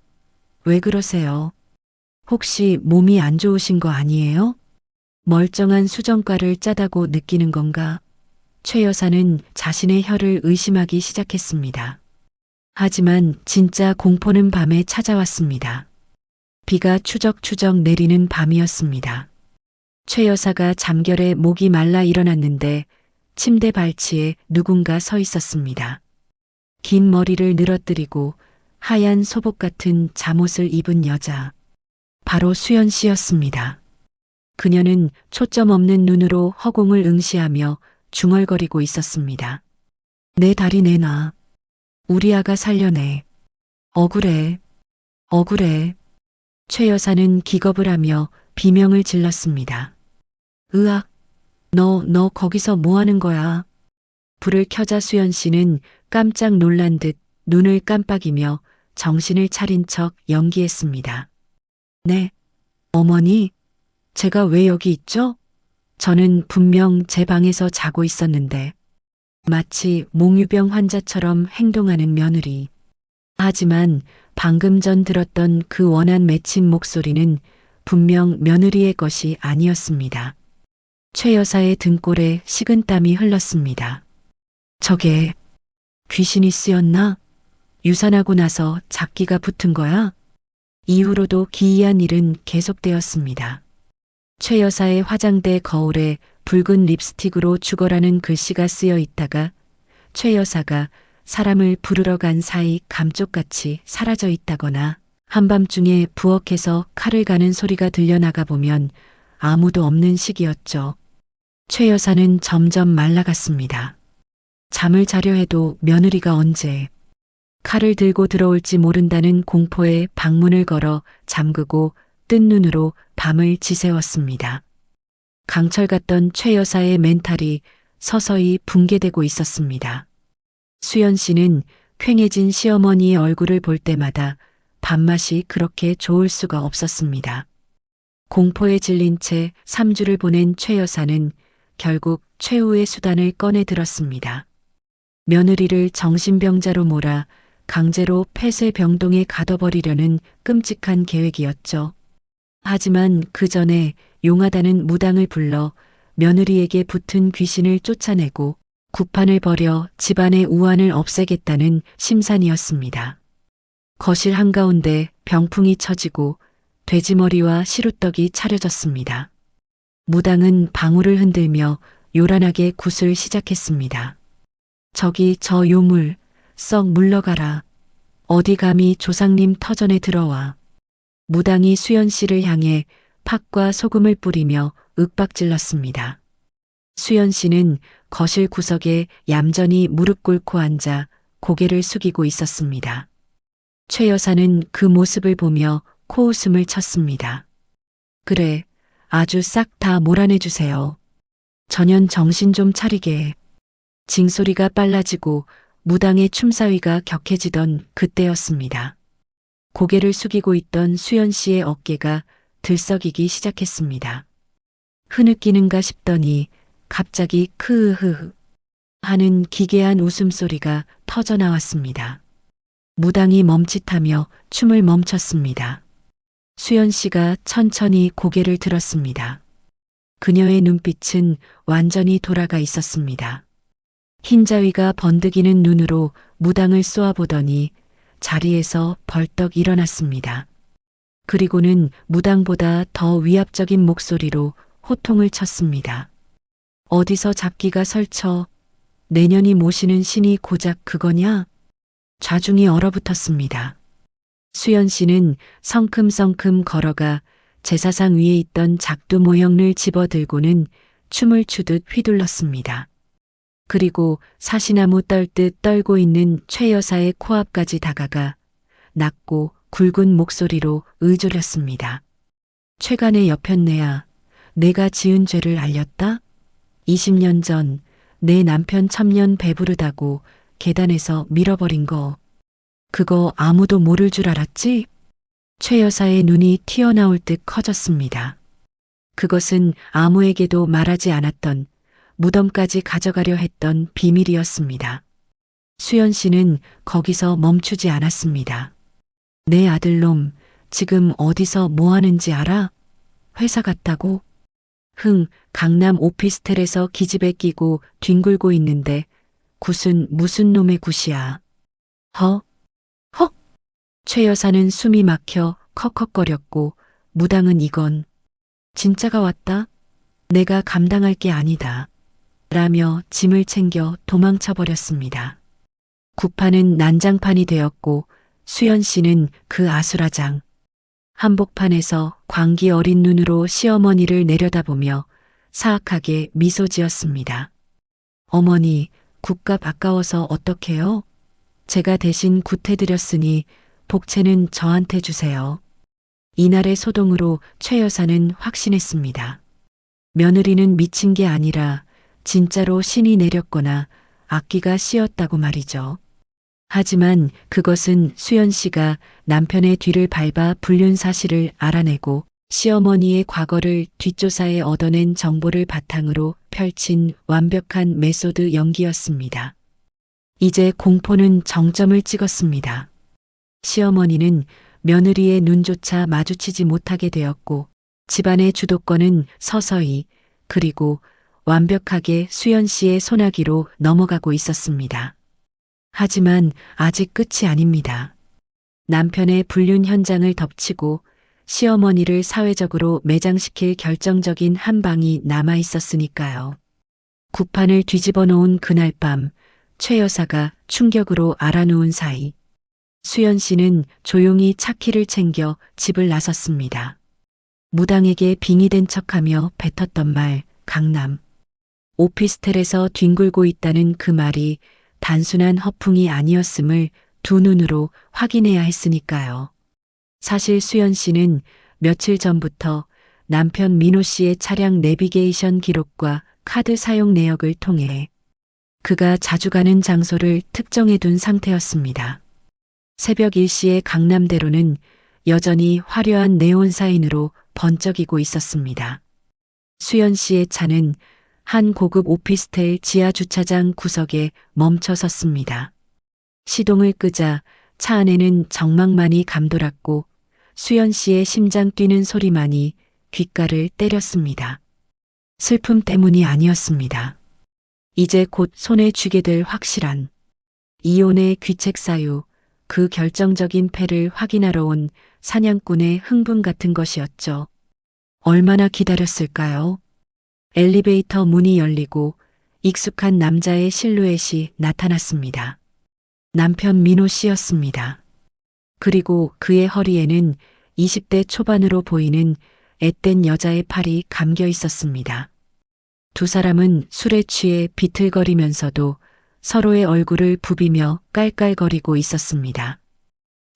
왜 그러세요? 혹시 몸이 안 좋으신 거 아니에요? 멀쩡한 수정과를 짜다고 느끼는 건가? 최 여사는 자신의 혀를 의심하기 시작했습니다. 하지만 진짜 공포는 밤에 찾아왔습니다. 비가 추적추적 내리는 밤이었습니다. 최 여사가 잠결에 목이 말라 일어났는데 침대 발치에 누군가 서 있었습니다. 긴 머리를 늘어뜨리고 하얀 소복 같은 잠옷을 입은 여자. 바로 수연 씨였습니다. 그녀는 초점 없는 눈으로 허공을 응시하며 중얼거리고 있었습니다. 내 다리 내놔. 우리 아가 살려내. 억울해. 억울해. 최 여사는 기겁을 하며 비명을 질렀습니다. 으악, 너 거기서 뭐 하는 거야? 불을 켜자 수연 씨는 깜짝 놀란 듯 눈을 깜빡이며 정신을 차린 척 연기했습니다. 네, 어머니, 제가 왜 여기 있죠? 저는 분명 제 방에서 자고 있었는데 마치 몽유병 환자처럼 행동하는 며느리. 하지만 방금 전 들었던 그 원한 맺힌 목소리는 분명 며느리의 것이 아니었습니다. 최 여사의 등골에 식은땀이 흘렀습니다. 저게 귀신이 쓰였나? 유산하고 나서 잡기가 붙은 거야? 이후로도 기이한 일은 계속되었습니다. 최 여사의 화장대 거울에 붉은 립스틱으로 죽어라는 글씨가 쓰여 있다가 최 여사가 사람을 부르러 간 사이 감쪽같이 사라져 있다거나 한밤중에 부엌에서 칼을 가는 소리가 들려나가 보면 아무도 없는 시기였죠. 최 여사는 점점 말라갔습니다. 잠을 자려 해도 며느리가 언제 칼을 들고 들어올지 모른다는 공포에 방문을 걸어 잠그고 뜬 눈으로 밤을 지새웠습니다. 강철 같던 최 여사의 멘탈이 서서히 붕괴되고 있었습니다. 수연 씨는 퀭해진 시어머니의 얼굴을 볼 때마다 밥맛이 그렇게 좋을 수가 없었습니다. 공포에 질린 채 3주를 보낸 최 여사는 결국 최후의 수단을 꺼내 들었습니다. 며느리를 정신병자로 몰아 강제로 폐쇄병동에 가둬버리려는 끔찍한 계획이었죠. 하지만 그 전에 용하다는 무당을 불러 며느리에게 붙은 귀신을 쫓아내고 구판을 벌여 집안의 우환을 없애겠다는 심산이었습니다. 거실 한가운데 병풍이 쳐지고 돼지머리와 시루떡이 차려졌습니다. 무당은 방울을 흔들며 요란하게 굿을 시작했습니다. 저기 저 요물 썩 물러가라. 어디 감히 조상님 터전에 들어와. 무당이 수연 씨를 향해 팥과 소금을 뿌리며 윽박질렀습니다. 수연 씨는 거실 구석에 얌전히 무릎 꿇고 앉아 고개를 숙이고 있었습니다. 최 여사는 그 모습을 보며 코웃음을 쳤습니다. 그래, 아주 싹 다 몰아내주세요. 전현 정신 좀 차리게. 징소리가 빨라지고 무당의 춤사위가 격해지던 그때였습니다. 고개를 숙이고 있던 수연 씨의 어깨가 들썩이기 시작했습니다. 흐느끼는가 싶더니 갑자기 크으흐 하는 기괴한 웃음소리가 터져 나왔습니다. 무당이 멈칫하며 춤을 멈췄습니다. 수연 씨가 천천히 고개를 들었습니다. 그녀의 눈빛은 완전히 돌아가 있었습니다. 흰자위가 번득이는 눈으로 무당을 쏘아보더니 자리에서 벌떡 일어났습니다. 그리고는 무당보다 더 위압적인 목소리로 호통을 쳤습니다. 어디서 잡기가 설쳐? 내년이 모시는 신이 고작 그거냐? 좌중이 얼어붙었습니다. 수연 씨는 성큼성큼 걸어가 제사상 위에 있던 작두 모형을 집어들고는 춤을 추듯 휘둘렀습니다. 그리고 사시나무 떨듯 떨고 있는 최 여사의 코앞까지 다가가 낮고 굵은 목소리로 의졸렸습니다. 최간의 여편네야, 내가 지은 죄를 알렸다? 20년 전 내 남편 천년 배부르다고 계단에서 밀어버린 거. 그거 아무도 모를 줄 알았지? 최 여사의 눈이 튀어나올 듯 커졌습니다. 그것은 아무에게도 말하지 않았던 무덤까지 가져가려 했던 비밀이었습니다. 수연 씨는 거기서 멈추지 않았습니다. 내 아들놈, 지금 어디서 뭐 하는지 알아? 회사 갔다고? 강남 오피스텔에서 기집애 끼고 뒹굴고 있는데 굿은 무슨 놈의 굿이야. 헉? 최 여사는 숨이 막혀 컥컥거렸고 무당은 이건 진짜가 왔다? 내가 감당할 게 아니다. 라며 짐을 챙겨 도망쳐 버렸습니다. 구판은 난장판이 되었고 수연 씨는 그 아수라장 한복판에서 광기 어린 눈으로 시어머니를 내려다보며 사악하게 미소 지었습니다. 어머니, 굿값 아까워서 어떡해요? 제가 대신 굿해드렸으니 복채는 저한테 주세요. 이날의 소동으로 최 여사는 확신했습니다. 며느리는 미친 게 아니라 진짜로 신이 내렸거나 악기가 씌었다고 말이죠. 하지만 그것은 수연 씨가 남편의 뒤를 밟아 불륜 사실을 알아내고 시어머니의 과거를 뒷조사해 얻어낸 정보를 바탕으로 펼친 완벽한 메소드 연기였습니다. 이제 공포는 정점을 찍었습니다. 시어머니는 며느리의 눈조차 마주치지 못하게 되었고 집안의 주도권은 서서히 그리고 완벽하게 수연 씨의 손아귀로 넘어가고 있었습니다. 하지만 아직 끝이 아닙니다. 남편의 불륜 현장을 덮치고 시어머니를 사회적으로 매장시킬 결정적인 한 방이 남아 있었으니까요. 구판을 뒤집어 놓은 그날 밤 최 여사가 충격으로 알아누운 사이 수연 씨는 조용히 차키를 챙겨 집을 나섰습니다. 무당에게 빙의된 척하며 뱉었던 말, 강남. 오피스텔에서 뒹굴고 있다는 그 말이 단순한 허풍이 아니었음을 두 눈으로 확인해야 했으니까요. 사실 수연 씨는 며칠 전부터 남편 민호 씨의 차량 내비게이션 기록과 카드 사용 내역을 통해 그가 자주 가는 장소를 특정해 둔 상태였습니다. 새벽 1시의 강남대로는 여전히 화려한 네온 사인으로 번쩍이고 있었습니다. 수연 씨의 차는 한 고급 오피스텔 지하 주차장 구석에 멈춰 섰습니다. 시동을 끄자 차 안에는 정막만이 감돌았고 수연 씨의 심장 뛰는 소리만이 귓가를 때렸습니다. 슬픔 때문이 아니었습니다. 이제 곧 손에 쥐게 될 확실한 이혼의 귀책 사유, 그 결정적인 패를 확인하러 온 사냥꾼의 흥분 같은 것이었죠. 얼마나 기다렸을까요? 엘리베이터 문이 열리고 익숙한 남자의 실루엣이 나타났습니다. 남편 민호 씨였습니다. 그리고 그의 허리에는 20대 초반으로 보이는 앳된 여자의 팔이 감겨 있었습니다. 두 사람은 술에 취해 비틀거리면서도 서로의 얼굴을 부비며 깔깔거리고 있었습니다.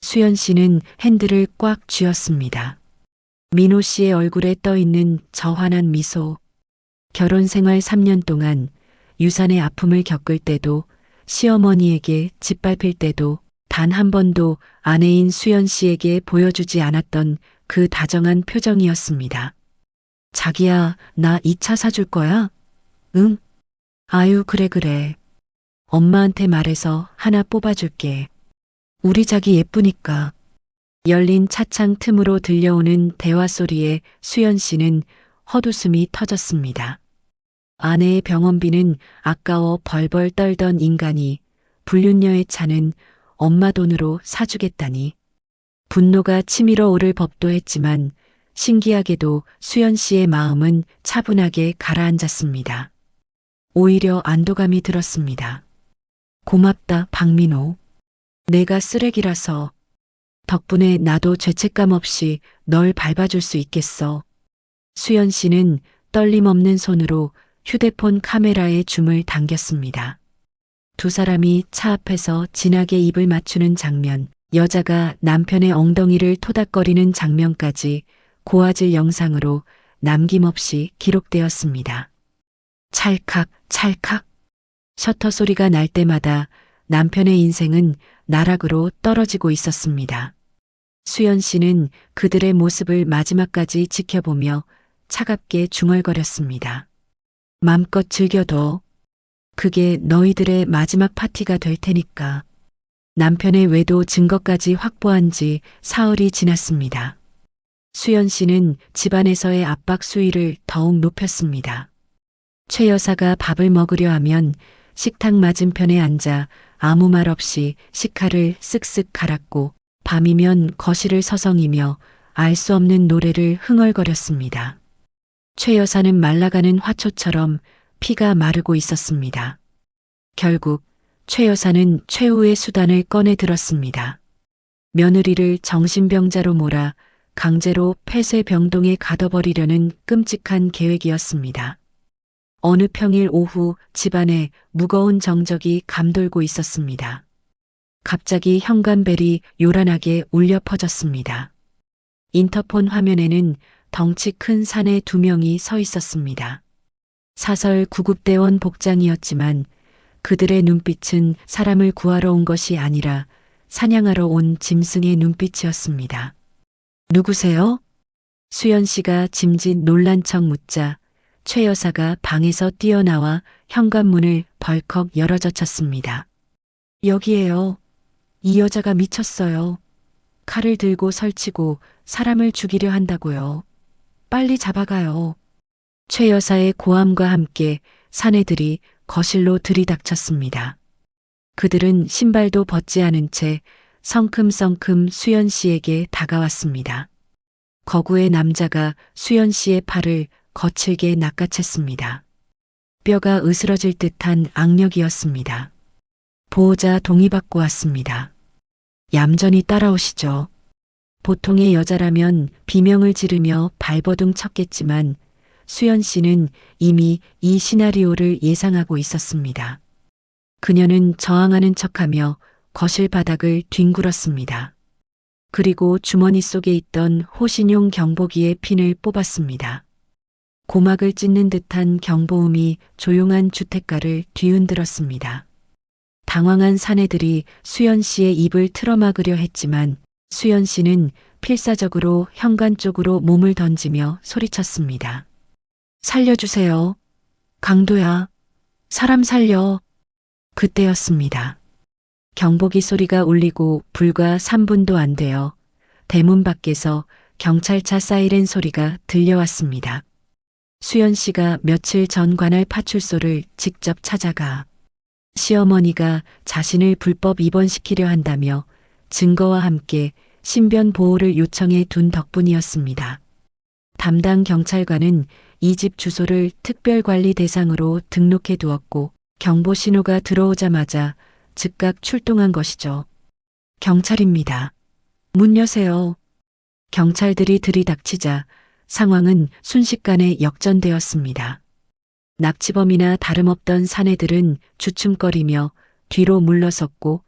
수연 씨는 핸들을 꽉 쥐었습니다. 민호 씨의 얼굴에 떠있는 저 환한 미소. 결혼 생활 3년 동안 유산의 아픔을 겪을 때도 시어머니에게 짓밟힐 때도 단 한 번도 아내인 수연 씨에게 보여주지 않았던 그 다정한 표정이었습니다. 자기야, 나 이 차 사줄 거야? 응? 아유, 그래. 엄마한테 말해서 하나 뽑아줄게. 우리 자기 예쁘니까. 열린 차창 틈으로 들려오는 대화 소리에 수연 씨는 헛웃음이 터졌습니다. 아내의 병원비는 아까워 벌벌 떨던 인간이 불륜녀의 차는 엄마 돈으로 사주겠다니. 분노가 치밀어 오를 법도 했지만 신기하게도 수연 씨의 마음은 차분하게 가라앉았습니다. 오히려 안도감이 들었습니다. 고맙다, 박민호. 내가 쓰레기라서 덕분에 나도 죄책감 없이 널 밟아줄 수 있겠어. 수연 씨는 떨림 없는 손으로 휴대폰 카메라에 줌을 당겼습니다. 두 사람이 차 앞에서 진하게 입을 맞추는 장면, 여자가 남편의 엉덩이를 토닥거리는 장면까지 고화질 영상으로 남김없이 기록되었습니다. 찰칵, 찰칵. 셔터 소리가 날 때마다 남편의 인생은 나락으로 떨어지고 있었습니다. 수연 씨는 그들의 모습을 마지막까지 지켜보며 차갑게 중얼거렸습니다. 맘껏 즐겨둬. 그게 너희들의 마지막 파티가 될 테니까. 남편의 외도 증거까지 확보한 지 사흘이 지났습니다. 수연 씨는 집안에서의 압박 수위를 더욱 높였습니다. 최 여사가 밥을 먹으려 하면 식탁 맞은편에 앉아 아무 말 없이 식칼을 쓱쓱 갈았고 밤이면 거실을 서성이며 알 수 없는 노래를 흥얼거렸습니다. 최 여사는 말라가는 화초처럼 피가 마르고 있었습니다. 결국 최 여사는 최후의 수단을 꺼내 들었습니다. 며느리를 정신병자로 몰아 강제로 폐쇄병동에 가둬버리려는 끔찍한 계획이었습니다. 어느 평일 오후 집안에 무거운 정적이 감돌고 있었습니다. 갑자기 현관벨이 요란하게 울려 퍼졌습니다. 인터폰 화면에는 덩치 큰 사내 두 명이 서 있었습니다. 사설 구급대원 복장이었지만 그들의 눈빛은 사람을 구하러 온 것이 아니라 사냥하러 온 짐승의 눈빛이었습니다. 누구세요? 수연 씨가 짐짓 놀란 척 묻자 최 여사가 방에서 뛰어나와 현관문을 벌컥 열어젖혔습니다. 여기에요. 이 여자가 미쳤어요. 칼을 들고 설치고 사람을 죽이려 한다고요. 빨리 잡아가요. 최 여사의 고함과 함께 사내들이 거실로 들이닥쳤습니다. 그들은 신발도 벗지 않은 채 성큼성큼 수연 씨에게 다가왔습니다. 거구의 남자가 수연 씨의 팔을 거칠게 낚아챘습니다. 뼈가 으스러질 듯한 악력이었습니다. 보호자 동의받고 왔습니다. 얌전히 따라오시죠. 보통의 여자라면 비명을 지르며 발버둥 쳤겠지만 수연 씨는 이미 이 시나리오를 예상하고 있었습니다. 그녀는 저항하는 척하며 거실 바닥을 뒹굴었습니다. 그리고 주머니 속에 있던 호신용 경보기의 핀을 뽑았습니다. 고막을 찢는 듯한 경보음이 조용한 주택가를 뒤흔들었습니다. 당황한 사내들이 수연 씨의 입을 틀어막으려 했지만 수연 씨는 필사적으로 현관 쪽으로 몸을 던지며 소리쳤습니다. 살려주세요. 강도야. 사람 살려. 그때였습니다. 경보기 소리가 울리고 불과 3분도 안 되어 대문 밖에서 경찰차 사이렌 소리가 들려왔습니다. 수연 씨가 며칠 전 관할 파출소를 직접 찾아가 시어머니가 자신을 불법 입원시키려 한다며 증거와 함께 신변 보호를 요청해 둔 덕분이었습니다. 담당 경찰관은 이 집 주소를 특별관리 대상으로 등록해 두었고 경보 신호가 들어오자마자 즉각 출동한 것이죠. 경찰입니다. 문 여세요. 경찰들이 들이닥치자 상황은 순식간에 역전되었습니다. 납치범이나 다름없던 사내들은 주춤거리며 뒤로 물러섰고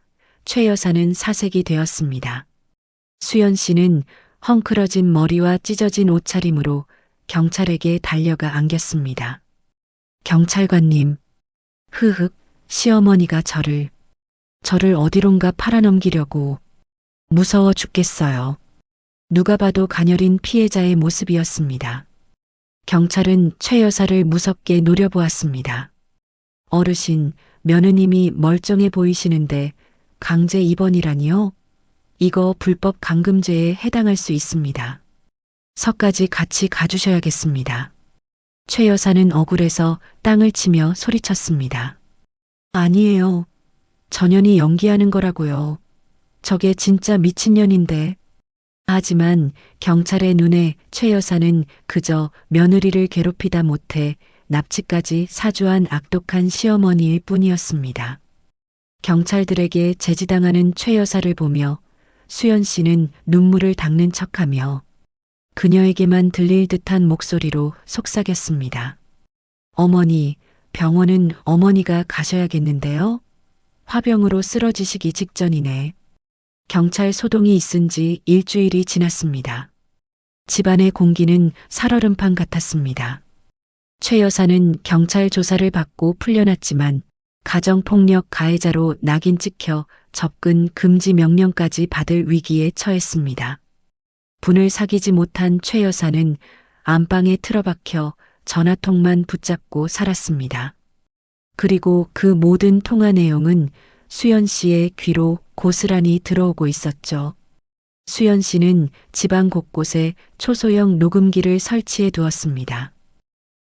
최 여사는 사색이 되었습니다. 수연 씨는 헝클어진 머리와 찢어진 옷차림으로 경찰에게 달려가 안겼습니다. 경찰관님, 흐흑, 시어머니가 저를 어디론가 팔아넘기려고 무서워 죽겠어요. 누가 봐도 가녀린 피해자의 모습이었습니다. 경찰은 최 여사를 무섭게 노려보았습니다. 어르신, 며느님이 멀쩡해 보이시는데 강제 입원이라니요? 이거 불법 감금죄에 해당할 수 있습니다. 서까지 같이 가주셔야겠습니다. 최 여사는 억울해서 땅을 치며 소리쳤습니다. 아니에요. 전현이 연기하는 거라고요. 저게 진짜 미친년인데. 하지만 경찰의 눈에 최 여사는 그저 며느리를 괴롭히다 못해 납치까지 사주한 악독한 시어머니일 뿐이었습니다. 경찰들에게 제지당하는 최 여사를 보며 수연 씨는 눈물을 닦는 척하며 그녀에게만 들릴 듯한 목소리로 속삭였습니다. 어머니, 병원은 어머니가 가셔야겠는데요? 화병으로 쓰러지시기 직전이네. 경찰 소동이 있은 지 일주일이 지났습니다. 집안의 공기는 살얼음판 같았습니다. 최 여사는 경찰 조사를 받고 풀려났지만 가정폭력 가해자로 낙인 찍혀 접근 금지 명령까지 받을 위기에 처했습니다. 분을 사귀지 못한 최 여사는 안방에 틀어박혀 전화통만 붙잡고 살았습니다. 그리고 그 모든 통화 내용은 수연 씨의 귀로 고스란히 들어오고 있었죠. 수연 씨는 집안 곳곳에 초소형 녹음기를 설치해 두었습니다.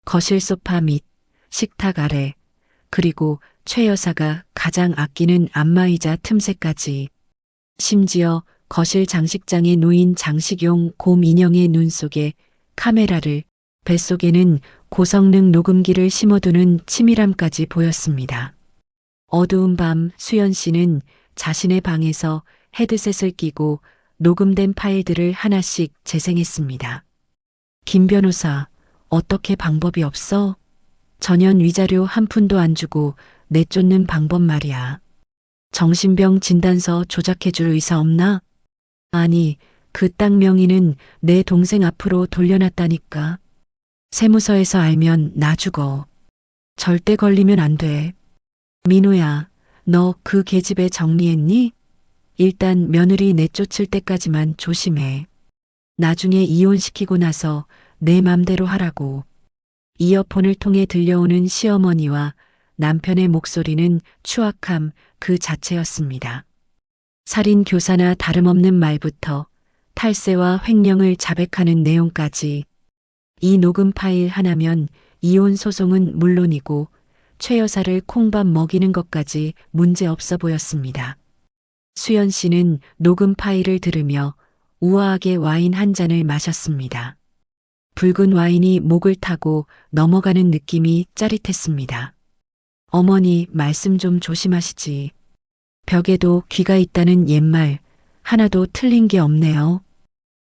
거실 소파 및 식탁 아래, 그리고 최 여사가 가장 아끼는 안마의자 틈새까지, 심지어 거실 장식장에 놓인 장식용 곰 인형의 눈 속에 카메라를, 뱃속에는 고성능 녹음기를 심어두는 치밀함까지 보였습니다. 어두운 밤 수연 씨는 자신의 방에서 헤드셋을 끼고 녹음된 파일들을 하나씩 재생했습니다. 김 변호사, 어떻게 방법이 없어? 전현 위자료 한 푼도 안 주고 내쫓는 방법 말이야. 정신병 진단서 조작해줄 의사 없나? 아니, 그 땅 명의는 내 동생 앞으로 돌려놨다니까. 세무서에서 알면 나 죽어. 절대 걸리면 안 돼. 민호야, 너 그 계집애 정리했니? 일단 며느리 내쫓을 때까지만 조심해. 나중에 이혼시키고 나서 내 맘대로 하라고. 이어폰을 통해 들려오는 시어머니와 남편의 목소리는 추악함 그 자체였습니다. 살인 교사나 다름없는 말부터 탈세와 횡령을 자백하는 내용까지, 이 녹음 파일 하나면 이혼 소송은 물론이고 최 여사를 콩밥 먹이는 것까지 문제 없어 보였습니다. 수연 씨는 녹음 파일을 들으며 우아하게 와인 한 잔을 마셨습니다. 붉은 와인이 목을 타고 넘어가는 느낌이 짜릿했습니다. 어머니, 말씀 좀 조심하시지. 벽에도 귀가 있다는 옛말 하나도 틀린 게 없네요.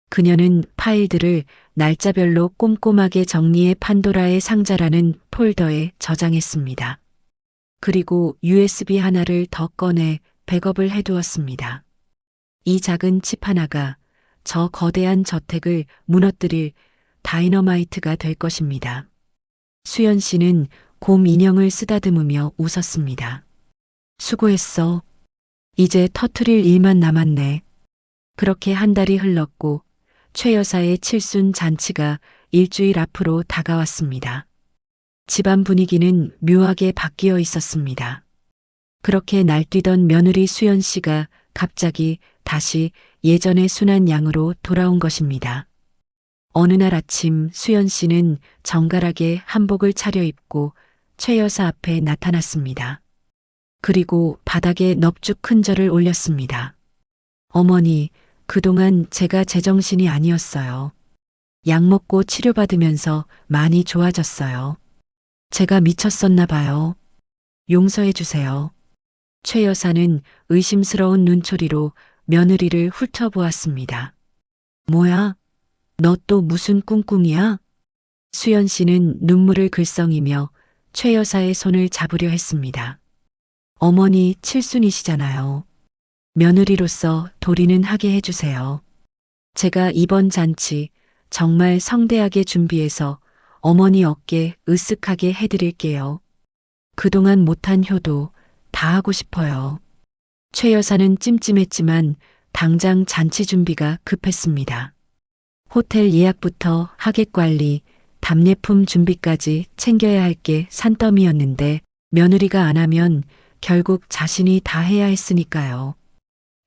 그녀는 파일들을 날짜별로 꼼꼼하게 정리해 판도라의 상자라는 폴더에 저장했습니다. 그리고 USB 하나를 더 꺼내 백업을 해두었습니다. 이 작은 칩 하나가 저 거대한 저택을 무너뜨릴 다이너마이트가 될 것입니다. 수연 씨는 곰 인형을 쓰다듬으며 웃었습니다. 수고했어. 이제 터트릴 일만 남았네. 그렇게 한 달이 흘렀고 최 여사의 칠순 잔치가 일주일 앞으로 다가왔습니다. 집안 분위기는 묘하게 바뀌어 있었습니다. 그렇게 날뛰던 며느리 수연 씨가 갑자기 다시 예전의 순한 양으로 돌아온 것입니다. 어느 날 아침 수연 씨는 정갈하게 한복을 차려입고 최 여사 앞에 나타났습니다. 그리고 바닥에 넙죽 큰 절을 올렸습니다. 어머니, 그동안 제가 제정신이 아니었어요. 약 먹고 치료받으면서 많이 좋아졌어요. 제가 미쳤었나 봐요. 용서해 주세요. 최 여사는 의심스러운 눈초리로 며느리를 훑어보았습니다. 뭐야? 너 또 무슨 꿍꿍이야? 수연 씨는 눈물을 글썽이며 최 여사의 손을 잡으려 했습니다. 어머니 칠순이시잖아요. 며느리로서 도리는 하게 해주세요. 제가 이번 잔치 정말 성대하게 준비해서 어머니 어깨 으쓱하게 해드릴게요. 그동안 못한 효도 다 하고 싶어요. 최 여사는 찜찜했지만 당장 잔치 준비가 급했습니다. 호텔 예약부터 하객 관리, 답례품 준비까지 챙겨야 할 게 산더미였는데 며느리가 안 하면 결국 자신이 다 해야 했으니까요.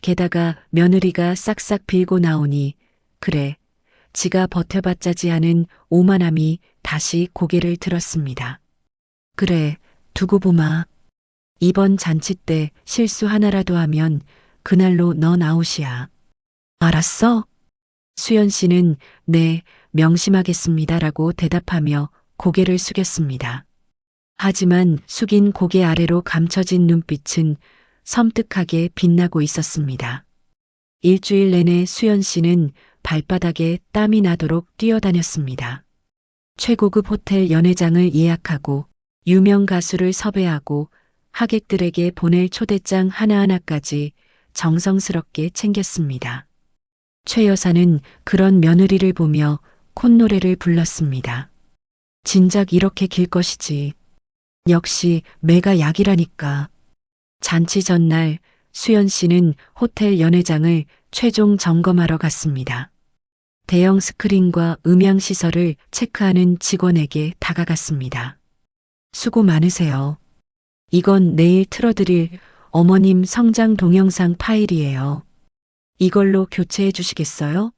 게다가 며느리가 싹싹 빌고 나오니 그래, 지가 버텨봤자지 하는 오만함이 다시 고개를 들었습니다. 그래, 두고 보마. 이번 잔치 때 실수 하나라도 하면 그날로 넌 아웃이야. 알았어? 수연 씨는 네, 명심하겠습니다라고 대답하며 고개를 숙였습니다. 하지만 숙인 고개 아래로 감춰진 눈빛은 섬뜩하게 빛나고 있었습니다. 일주일 내내 수연 씨는 발바닥에 땀이 나도록 뛰어다녔습니다. 최고급 호텔 연회장을 예약하고 유명 가수를 섭외하고 하객들에게 보낼 초대장 하나하나까지 정성스럽게 챙겼습니다. 최 여사는 그런 며느리를 보며 콧노래를 불렀습니다. 진작 이렇게 길 것이지. 역시 매가 약이라니까. 잔치 전날 수연 씨는 호텔 연회장을 최종 점검하러 갔습니다. 대형 스크린과 음향 시설을 체크하는 직원에게 다가갔습니다. 수고 많으세요. 이건 내일 틀어드릴 어머님 성장 동영상 파일이에요. 이걸로 교체해 주시겠어요?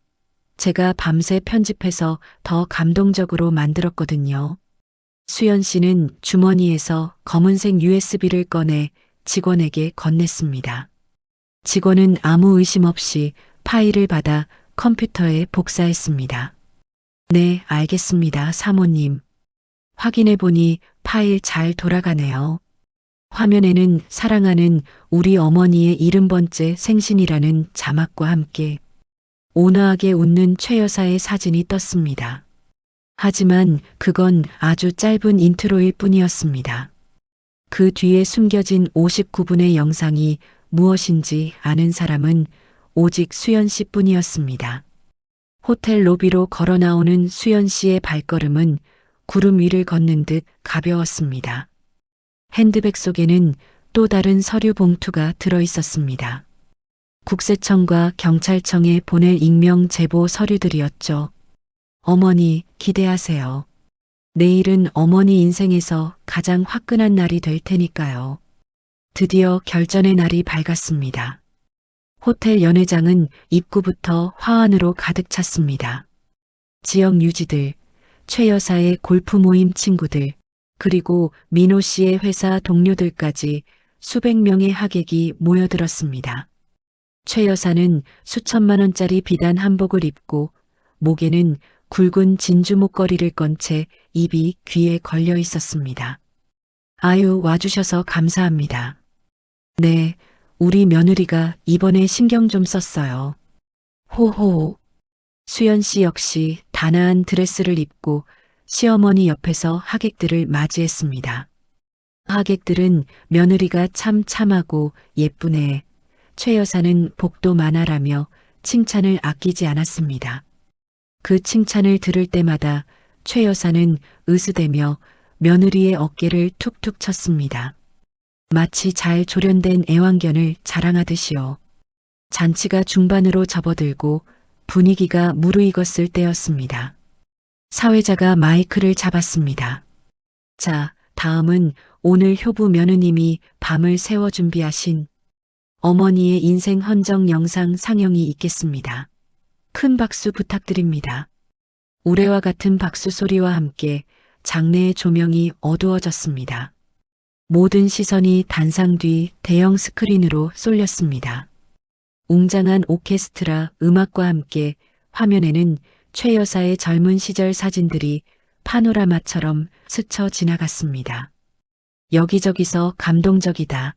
제가 밤새 편집해서 더 감동적으로 만들었거든요. 수연 씨는 주머니에서 검은색 USB를 꺼내 직원에게 건넸습니다. 직원은 아무 의심 없이 파일을 받아 컴퓨터에 복사했습니다. 네, 알겠습니다, 사모님. 확인해 보니 파일 잘 돌아가네요. 화면에는 사랑하는 우리 어머니의 70번째 생신이라는 자막과 함께 온화하게 웃는 최 여사의 사진이 떴습니다. 하지만 그건 아주 짧은 인트로일 뿐이었습니다. 그 뒤에 숨겨진 59분의 영상이 무엇인지 아는 사람은 오직 수연 씨뿐이었습니다. 호텔 로비로 걸어 나오는 수연 씨의 발걸음은 구름 위를 걷는 듯 가벼웠습니다. 핸드백 속에는 또 다른 서류 봉투가 들어 있었습니다. 국세청과 경찰청에 보낼 익명 제보 서류들이었죠. 어머니, 기대하세요. 내일은 어머니 인생에서 가장 화끈한 날이 될 테니까요. 드디어 결전의 날이 밝았습니다. 호텔 연회장은 입구부터 화환으로 가득 찼습니다. 지역 유지들, 최 여사의 골프 모임 친구들, 그리고 민호 씨의 회사 동료들까지 수백 명의 하객이 모여들었습니다. 최 여사는 수천만 원짜리 비단 한복을 입고 목에는 굵은 진주 목걸이를 건 채 입이 귀에 걸려 있었습니다. 아유, 와주셔서 감사합니다. 네, 우리 며느리가 이번에 신경 좀 썼어요. 호호. 수연 씨 역시 단아한 드레스를 입고 시어머니 옆에서 하객들을 맞이했습니다. 하객들은 며느리가 참 참하고 예쁘네. 최 여사는 복도 많아라며 칭찬을 아끼지 않았습니다. 그 칭찬을 들을 때마다 최 여사는 으스대며 며느리의 어깨를 툭툭 쳤습니다. 마치 잘 조련된 애완견을 자랑하듯이요. 잔치가 중반으로 접어들고 분위기가 무르익었을 때였습니다. 사회자가 마이크를 잡았습니다. 자, 다음은 오늘 효부 며느님이 밤을 새워 준비하신 어머니의 인생 헌정 영상 상영이 있겠습니다. 큰 박수 부탁드립니다. 우레와 같은 박수 소리와 함께 장내의 조명이 어두워졌습니다. 모든 시선이 단상 뒤 대형 스크린으로 쏠렸습니다. 웅장한 오케스트라 음악과 함께 화면에는 최 여사의 젊은 시절 사진들이 파노라마처럼 스쳐 지나갔습니다. 여기저기서 감동적이다,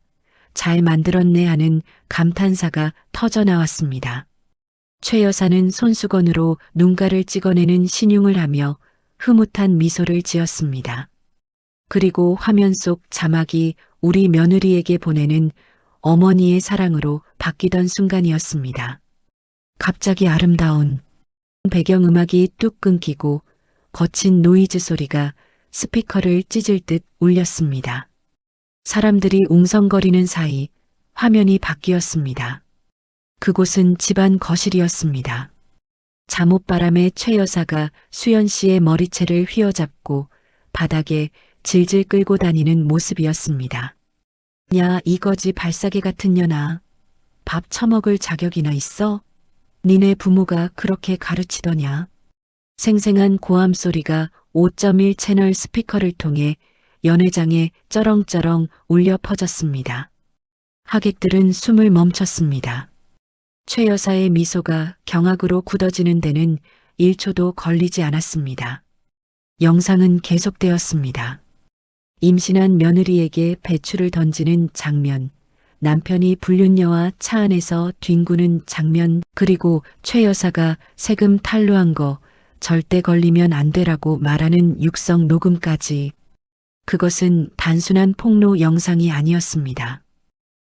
잘 만들었네 하는 감탄사가 터져 나왔습니다. 최 여사는 손수건으로 눈가를 찍어내는 신용을 하며 흐뭇한 미소를 지었습니다. 그리고 화면 속 자막이 우리 며느리에게 보내는 어머니의 사랑으로 바뀌던 순간이었습니다. 갑자기 아름다운 배경음악이 뚝 끊기고 거친 노이즈 소리가 스피커를 찢을 듯 울렸습니다. 사람들이 웅성거리는 사이 화면이 바뀌었습니다. 그곳은 집안 거실이었습니다. 잠옷바람에 최 여사가 수연 씨의 머리채를 휘어잡고 바닥에 질질 끌고 다니는 모습이었습니다. 야, 이거지 발사계 같은 년아. 밥 처먹을 자격이나 있어? 니네 부모가 그렇게 가르치더냐? 생생한 고함 소리가 5.1 채널 스피커를 통해 연회장에 쩌렁쩌렁 울려 퍼졌습니다. 하객들은 숨을 멈췄습니다. 최 여사의 미소가 경악으로 굳어지는 데는 1초도 걸리지 않았습니다. 영상은 계속되었습니다. 임신한 며느리에게 배추를 던지는 장면, 남편이 불륜녀와 차 안에서 뒹구는 장면, 그리고 최 여사가 세금 탈루한 거 절대 걸리면 안 되라고 말하는 육성 녹음까지. 그것은 단순한 폭로 영상이 아니었습니다.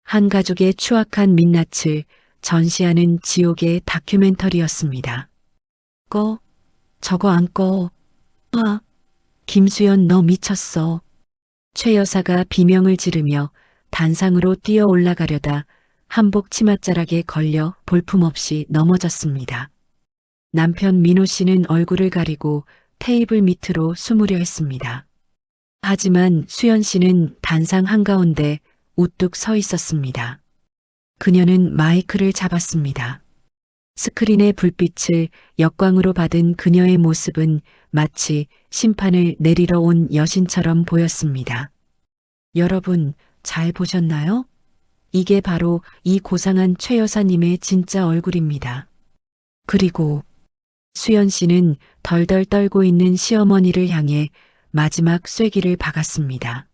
한 가족의 추악한 민낯을 전시하는 지옥의 다큐멘터리였습니다. 꺼? 저거 안 꺼. 아, 김수연 너 미쳤어. 최 여사가 비명을 지르며 단상으로 뛰어 올라가려다 한복 치맛자락에 걸려 볼품없이 넘어졌습니다. 남편 민호 씨는 얼굴을 가리고 테이블 밑으로 숨으려 했습니다. 하지만 수연 씨는 단상 한가운데 우뚝 서 있었습니다. 그녀는 마이크를 잡았습니다. 스크린의 불빛을 역광으로 받은 그녀의 모습은 마치 심판을 내리러 온 여신처럼 보였습니다. 여러분, 잘 보셨나요? 이게 바로 이 고상한 최 여사님의 진짜 얼굴입니다. 그리고 수연 씨는 덜덜 떨고 있는 시어머니를 향해 마지막 쐐기를 박았습니다.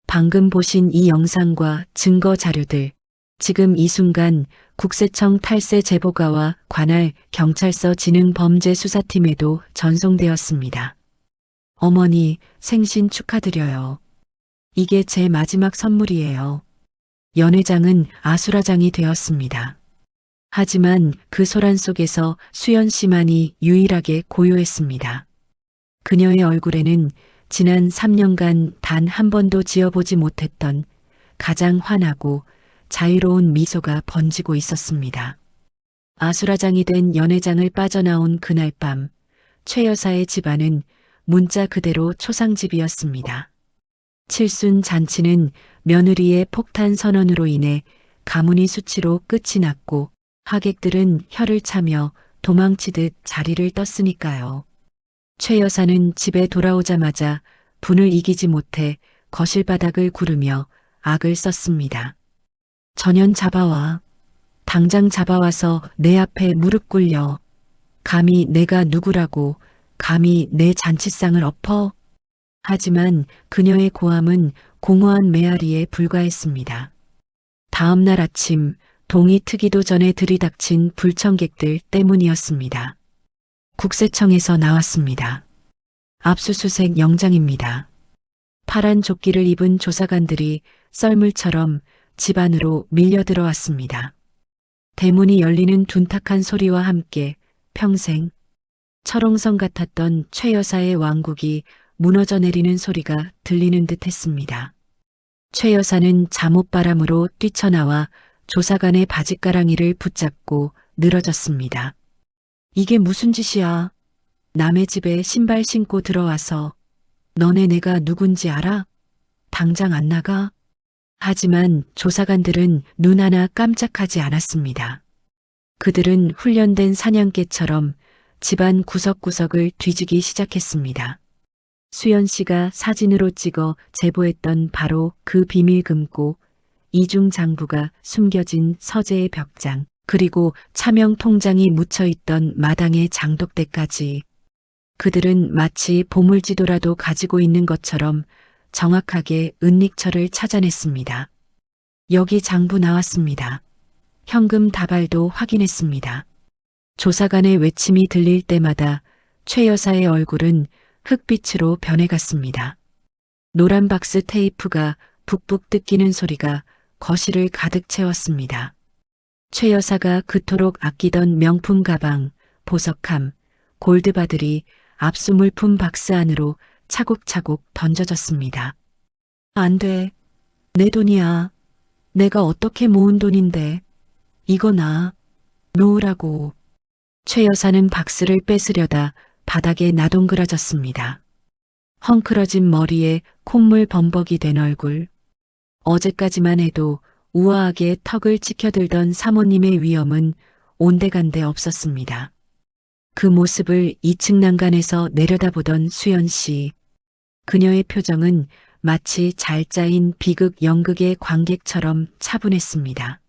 방금 보신 이 영상과 증거 자료들, 지금 이 순간 국세청 탈세 제보가와 관할 경찰서 지능범죄수사팀에도 전송되었습니다. 어머니, 생신 축하드려요. 이게 제 마지막 선물이에요. 연회장은 아수라장이 되었습니다. 하지만 그 소란 속에서 수연 씨만이 유일하게 고요했습니다. 그녀의 얼굴에는 지난 3년간 단 한 번도 지어보지 못했던 가장 환하고 자유로운 미소가 번지고 있었습니다. 아수라장이 된 연회장을 빠져나온 그날 밤, 최 여사의 집안은 문자 그대로 초상집이었습니다. 칠순 잔치는 며느리의 폭탄 선언으로 인해 가문이 수치로 끝이 났고 하객들은 혀를 차며 도망치듯 자리를 떴으니까요. 최 여사는 집에 돌아오자마자 분을 이기지 못해 거실 바닥을 구르며 악을 썼습니다. 전현 잡아와. 당장 잡아와서 내 앞에 무릎 꿇려. 감히 내가 누구라고, 감히 내 잔치상을 엎어. 하지만 그녀의 고함은 공허한 메아리에 불과했습니다. 다음 날 아침 동이 트기도 전에 들이닥친 불청객들 때문이었습니다. 국세청에서 나왔습니다. 압수수색 영장입니다. 파란 조끼를 입은 조사관들이 썰물처럼 집 안으로 밀려들어왔습니다. 대문이 열리는 둔탁한 소리와 함께 평생 철옹성 같았던 최 여사의 왕국이 무너져 내리는 소리가 들리는 듯 했습니다. 최 여사는 잠옷바람으로 뛰쳐나와 조사관의 바짓가랑이를 붙잡고 늘어졌습니다. 이게 무슨 짓이야? 남의 집에 신발 신고 들어와서 너네 내가 누군지 알아? 당장 안 나가? 하지만 조사관들은 눈 하나 깜짝하지 않았습니다. 그들은 훈련된 사냥개처럼 집안 구석구석을 뒤지기 시작했습니다. 수연 씨가 사진으로 찍어 제보했던 바로 그 비밀 금고, 이중 장부가 숨겨진 서재의 벽장, 그리고 차명 통장이 묻혀있던 마당의 장독대까지. 그들은 마치 보물지도라도 가지고 있는 것처럼 정확하게 은닉처를 찾아냈습니다. 여기 장부 나왔습니다. 현금 다발도 확인했습니다. 조사관의 외침이 들릴 때마다 최 여사의 얼굴은 흑빛으로 변해갔습니다. 노란 박스 테이프가 북북 뜯기는 소리가 거실을 가득 채웠습니다. 최 여사가 그토록 아끼던 명품 가방, 보석함, 골드바들이 압수물품 박스 안으로 차곡차곡 던져졌습니다. 안 돼. 내 돈이야. 내가 어떻게 모은 돈인데. 이거 나 놓으라고. 최 여사는 박스를 뺏으려다 바닥에 나동그라졌습니다. 헝클어진 머리에 콧물 범벅이 된 얼굴. 어제까지만 해도 우아하게 턱을 치켜들던 사모님의 위엄은 온데간데 없었습니다. 그 모습을 2층 난간에서 내려다보던 수연 씨. 그녀의 표정은 마치 잘 짜인 비극 연극의 관객처럼 차분했습니다.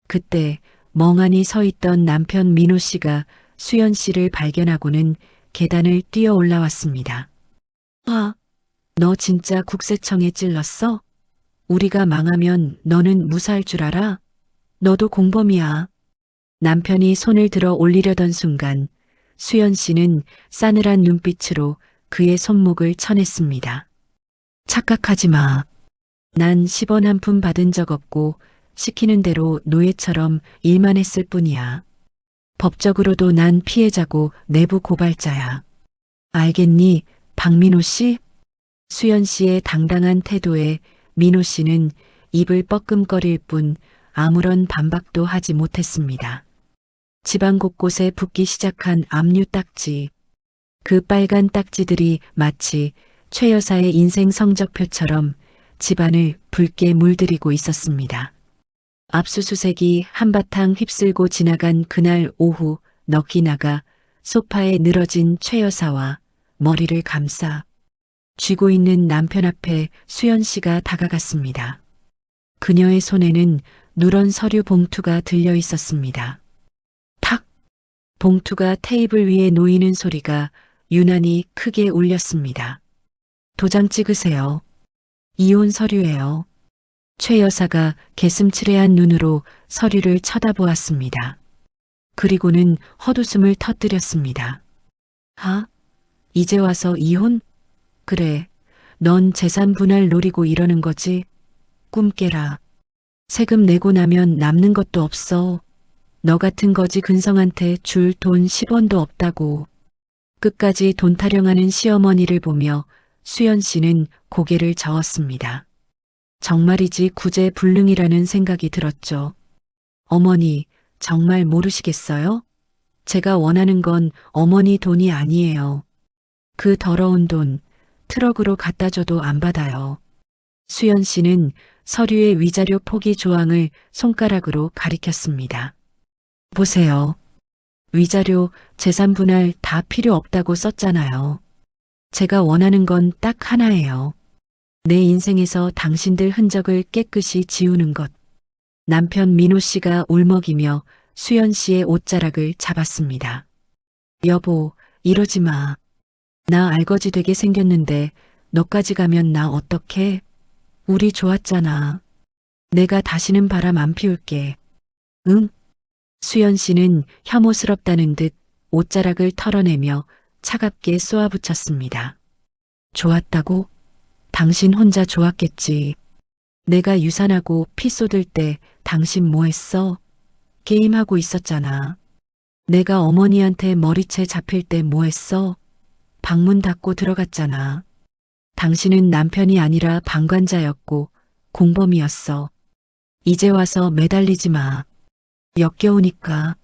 그때 멍하니 서 있던 남편 민호 씨가 수연 씨를 발견하고는 계단을 뛰어 올라왔습니다. 아, 너 진짜 국세청에 찔렀어? 우리가 망하면 너는 무사할 줄 알아? 너도 공범이야. 남편이 손을 들어 올리려던 순간 수연 씨는 싸늘한 눈빛으로 그의 손목을 쳐냈습니다. 착각하지 마. 난 10원 한 푼 받은 적 없고 시키는 대로 노예처럼 일만 했을 뿐이야. 법적으로도 난 피해자고 내부 고발자야. 알겠니, 박민호 씨? 수연 씨의 당당한 태도에 민호 씨는 입을 뻐끔거릴 뿐 아무런 반박도 하지 못했습니다. 집안 곳곳에 붙기 시작한 압류 딱지. 그 빨간 딱지들이 마치 최 여사의 인생 성적표처럼 집안을 붉게 물들이고 있었습니다. 압수수색이 한바탕 휩쓸고 지나간 그날 오후 넋이 나가 소파에 늘어진 최 여사와 머리를 감싸 쥐고 있는 남편 앞에 수연 씨가 다가갔습니다. 그녀의 손에는 누런 서류 봉투가 들려 있었습니다. 탁! 봉투가 테이블 위에 놓이는 소리가 유난히 크게 울렸습니다. 도장 찍으세요. 이혼 서류예요. 최 여사가 개슴츠레한 눈으로 서류를 쳐다보았습니다. 그리고는 헛웃음을 터뜨렸습니다. 아? 이제 와서 이혼? 그래, 넌 재산 분할 노리고 이러는 거지? 꿈 깨라. 세금 내고 나면 남는 것도 없어. 너 같은 거지 근성한테 줄 돈 10원도 없다고. 끝까지 돈 타령하는 시어머니를 보며 수연 씨는 고개를 저었습니다. 정말이지 구제불능이라는 생각이 들었죠. 어머니, 정말 모르시겠어요? 제가 원하는 건 어머니 돈이 아니에요. 그 더러운 돈 트럭으로 갖다 줘도 안 받아요. 수연 씨는 서류의 위자료 포기 조항을 손가락으로 가리켰습니다. 보세요. 위자료, 재산 분할 다 필요 없다고 썼잖아요. 제가 원하는 건 딱 하나예요. 내 인생에서 당신들 흔적을 깨끗이 지우는 것. 남편 민호 씨가 울먹이며 수연 씨의 옷자락을 잡았습니다. 여보, 이러지 마. 나 알거지 되게 생겼는데 너까지 가면 나 어떡해? 우리 좋았잖아. 내가 다시는 바람 안 피울게. 응? 수연 씨는 혐오스럽다는 듯 옷자락을 털어내며 차갑게 쏘아붙였습니다. 좋았다고? 당신 혼자 좋았겠지. 내가 유산하고 피 쏟을 때 당신 뭐 했어? 게임하고 있었잖아. 내가 어머니한테 머리채 잡힐 때 뭐 했어? 방문 닫고 들어갔잖아. 당신은 남편이 아니라 방관자였고 공범이었어. 이제 와서 매달리지 마. 역겨우니까.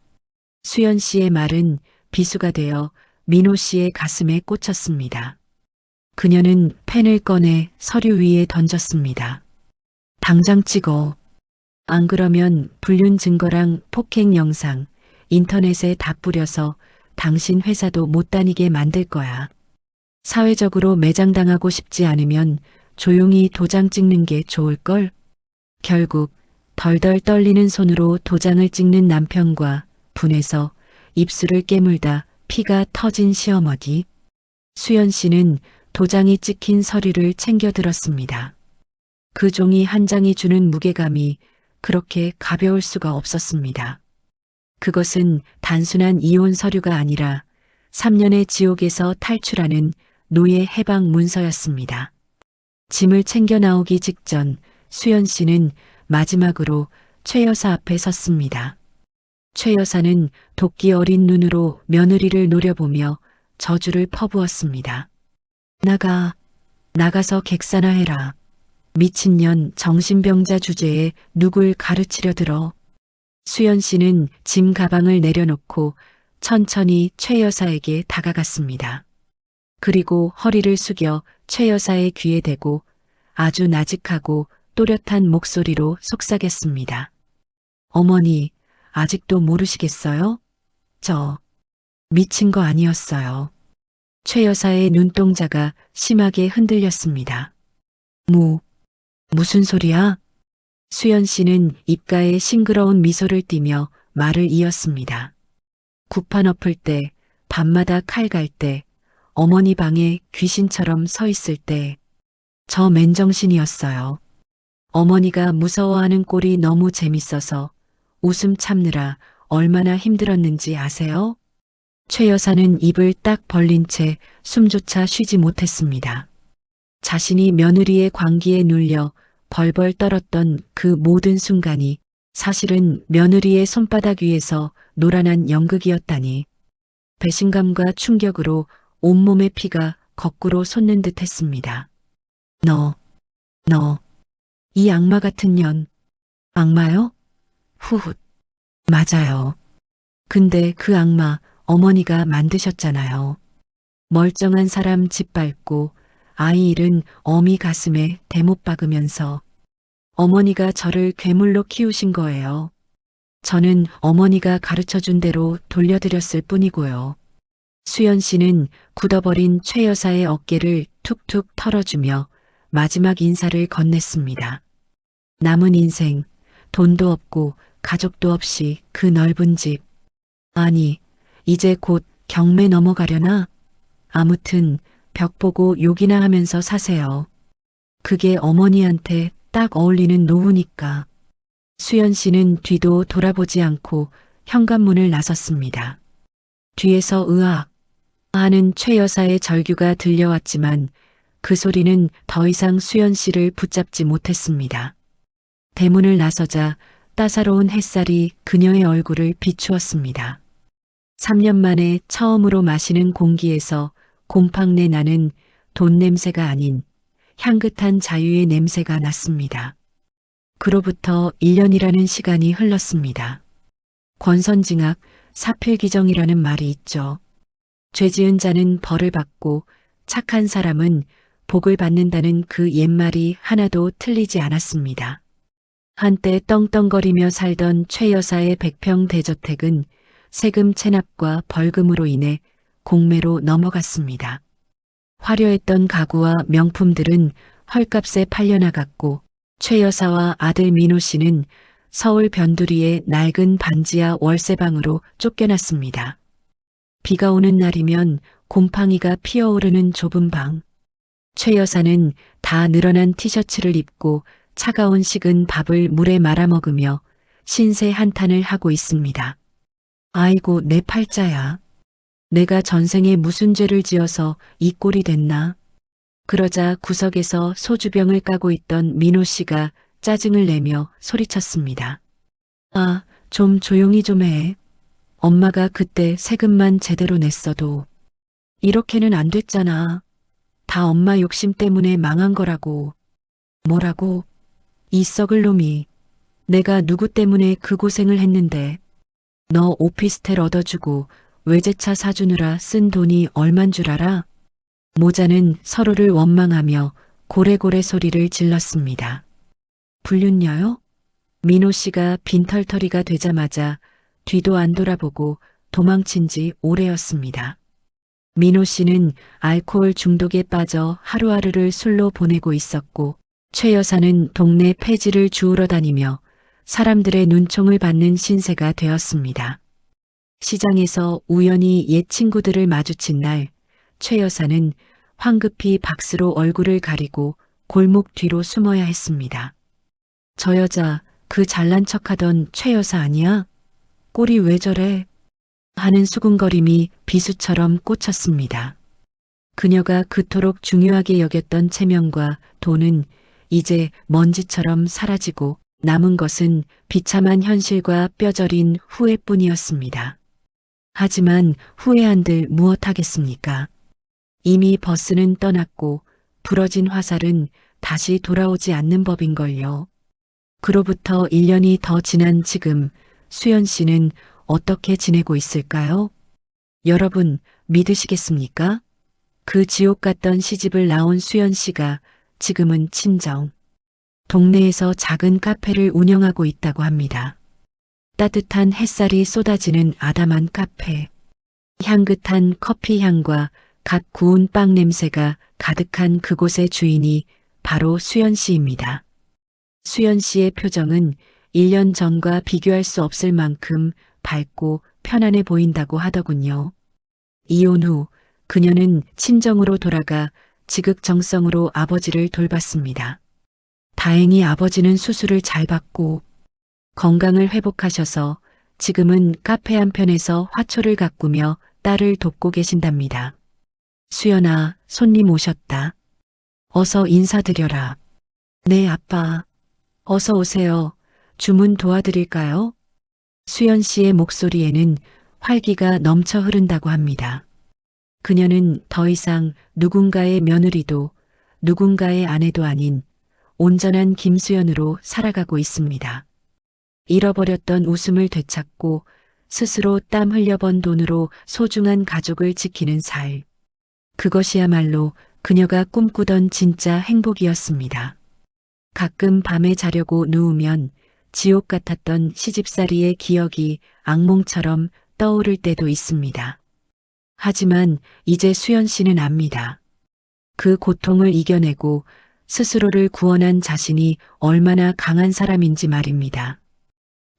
수연 씨의 말은 비수가 되어 민호 씨의 가슴에 꽂혔습니다. 그녀는 펜을 꺼내 서류 위에 던졌습니다. 당장 찍어. 안 그러면 불륜 증거랑 폭행 영상, 인터넷에 다 뿌려서 당신 회사도 못 다니게 만들 거야. 사회적으로 매장당하고 싶지 않으면 조용히 도장 찍는 게 좋을걸? 결국 덜덜 떨리는 손으로 도장을 찍는 남편과 분해서 입술을 깨물다 피가 터진 시어머니. 수연 씨는 도장이 찍힌 서류를 챙겨 들었습니다. 그 종이 한 장이 주는 무게감이 그렇게 가벼울 수가 없었습니다. 그것은 단순한 이혼 서류가 아니라 3년의 지옥에서 탈출하는 노예 해방 문서였습니다. 짐을 챙겨 나오기 직전 수연 씨는 마지막으로 최 여사 앞에 섰습니다. 최 여사는 도끼 어린 눈으로 며느리를 노려보며 저주를 퍼부었습니다. 나가서 객사나 해라. 미친년 정신병자 주제에 누굴 가르치려 들어. 수연 씨는 짐 가방을 내려놓고 천천히 최 여사에게 다가갔습니다. 그리고 허리를 숙여 최 여사의 귀에 대고 아주 나직하고 또렷한 목소리로 속삭였습니다. 어머니, 아직도 모르시겠어요? 저 미친 거 아니었어요. 최 여사의 눈동자가 심하게 흔들렸습니다. 무슨 소리야? 수연 씨는 입가에 싱그러운 미소를 띠며 말을 이었습니다. 구판 엎을 때, 밤마다 칼 갈 때, 어머니 방에 귀신처럼 서 있을 때, 저 맨정신이었어요. 어머니가 무서워하는 꼴이 너무 재밌어서 웃음 참느라 얼마나 힘들었는지 아세요? 최 여사는 입을 딱 벌린 채 숨조차 쉬지 못했습니다. 자신이 며느리의 광기에 눌려 벌벌 떨었던 그 모든 순간이 사실은 며느리의 손바닥 위에서 노란한 연극이었다니. 배신감과 충격으로 온몸의 피가 거꾸로 솟는 듯 했습니다. 너, 이 악마 같은 년. 악마요? 후훗. 맞아요. 근데 그 악마 어머니가 만드셨잖아요. 멀쩡한 사람 짓밟고 아이 잃은 어미 가슴에 대못 박으면서 어머니가 저를 괴물로 키우신 거예요. 저는 어머니가 가르쳐준 대로 돌려드렸을 뿐이고요. 수연 씨는 굳어버린 최 여사의 어깨를 툭툭 털어주며 마지막 인사를 건넸습니다. 남은 인생, 돈도 없고 가족도 없이 그 넓은 집. 아니, 이제 곧 경매 넘어가려나? 아무튼 벽 보고 욕이나 하면서 사세요. 그게 어머니한테 딱 어울리는 노후니까. 수연 씨는 뒤도 돌아보지 않고 현관문을 나섰습니다. 뒤에서 으악 하는 최 여사의 절규가 들려왔지만 그 소리는 더 이상 수연 씨를 붙잡지 못했습니다. 대문을 나서자 따사로운 햇살이 그녀의 얼굴을 비추었습니다. 3년 만에 처음으로 마시는 공기에서 곰팡내 나는 돈 냄새가 아닌 향긋한 자유의 냄새가 났습니다. 그로부터 1년이라는 시간이 흘렀습니다. 권선징악, 사필기정이라는 말이 있죠. 죄 지은 자는 벌을 받고 착한 사람은 복을 받는다는 그 옛말이 하나도 틀리지 않았습니다. 한때 떵떵거리며 살던 최 여사의 100평 대저택은 세금 체납과 벌금으로 인해 공매로 넘어갔습니다. 화려했던 가구와 명품들은 헐값에 팔려나갔고 최 여사와 아들 민호 씨는 서울 변두리의 낡은 반지하 월세방으로 쫓겨났습니다. 비가 오는 날이면 곰팡이가 피어오르는 좁은 방. 최 여사는 다 늘어난 티셔츠를 입고 차가운 식은 밥을 물에 말아 먹으며 신세 한탄을 하고 있습니다. 아이고 내 팔자야. 내가 전생에 무슨 죄를 지어서 이 꼴이 됐나. 그러자 구석에서 소주병을 까고 있던 민호 씨가 짜증을 내며 소리쳤습니다. 아, 좀 조용히 좀 해. 엄마가 그때 세금만 제대로 냈어도 이렇게는 안 됐잖아. 다 엄마 욕심 때문에 망한 거라고. 뭐라고? 이 썩을 놈이. 내가 누구 때문에 그 고생을 했는데. 너 오피스텔 얻어주고 외제차 사주느라 쓴 돈이 얼만 줄 알아? 모자는 서로를 원망하며 고래고래 소리를 질렀습니다. 불륜녀요? 민호 씨가 빈털터리가 되자마자 뒤도 안 돌아보고 도망친 지 오래였습니다. 민호 씨는 알코올 중독에 빠져 하루하루를 술로 보내고 있었고 최 여사는 동네 폐지를 주우러 다니며 사람들의 눈총을 받는 신세가 되었습니다. 시장에서 우연히 옛 친구들을 마주친 날 최 여사는 황급히 박스로 얼굴을 가리고 골목 뒤로 숨어야 했습니다. 저 여자 그 잘난 척하던 최 여사 아니야? 꼴이 왜 저래? 하는 수군거림이 비수처럼 꽂혔습니다. 그녀가 그토록 중요하게 여겼던 체면과 돈은 이제 먼지처럼 사라지고 남은 것은 비참한 현실과 뼈저린 후회뿐이었습니다. 하지만 후회한들 무엇하겠습니까? 이미 버스는 떠났고 부러진 화살은 다시 돌아오지 않는 법인걸요. 그로부터 1년이 더 지난 지금 수연 씨는 어떻게 지내고 있을까요? 여러분 믿으시겠습니까? 그 지옥 같던 시집을 나온 수연 씨가 지금은 친정, 동네에서 작은 카페를 운영하고 있다고 합니다. 따뜻한 햇살이 쏟아지는 아담한 카페, 향긋한 커피 향과 갓 구운 빵 냄새가 가득한 그곳의 주인이 바로 수연 씨입니다. 수연 씨의 표정은 1년 전과 비교할 수 없을 만큼 밝고 편안해 보인다고 하더군요. 이혼 후 그녀는 친정으로 돌아가 지극정성으로 아버지를 돌봤습니다. 다행히 아버지는 수술을 잘 받고 건강을 회복하셔서 지금은 카페 한편에서 화초를 가꾸며 딸을 돕고 계신답니다. 수연아, 손님 오셨다. 어서 인사드려라. 네, 아빠. 어서 오세요. 주문 도와드릴까요? 수연 씨의 목소리에는 활기가 넘쳐 흐른다고 합니다. 그녀는 더 이상 누군가의 며느리도 누군가의 아내도 아닌 온전한 김수연으로 살아가고 있습니다. 잃어버렸던 웃음을 되찾고 스스로 땀 흘려번 돈으로 소중한 가족을 지키는 살. 그것이야말로 그녀가 꿈꾸던 진짜 행복이었습니다. 가끔 밤에 자려고 누우면 지옥 같았던 시집살이의 기억이 악몽처럼 떠오를 때도 있습니다. 하지만 이제 수연 씨는 압니다. 그 고통을 이겨내고 스스로를 구원한 자신이 얼마나 강한 사람인지 말입니다.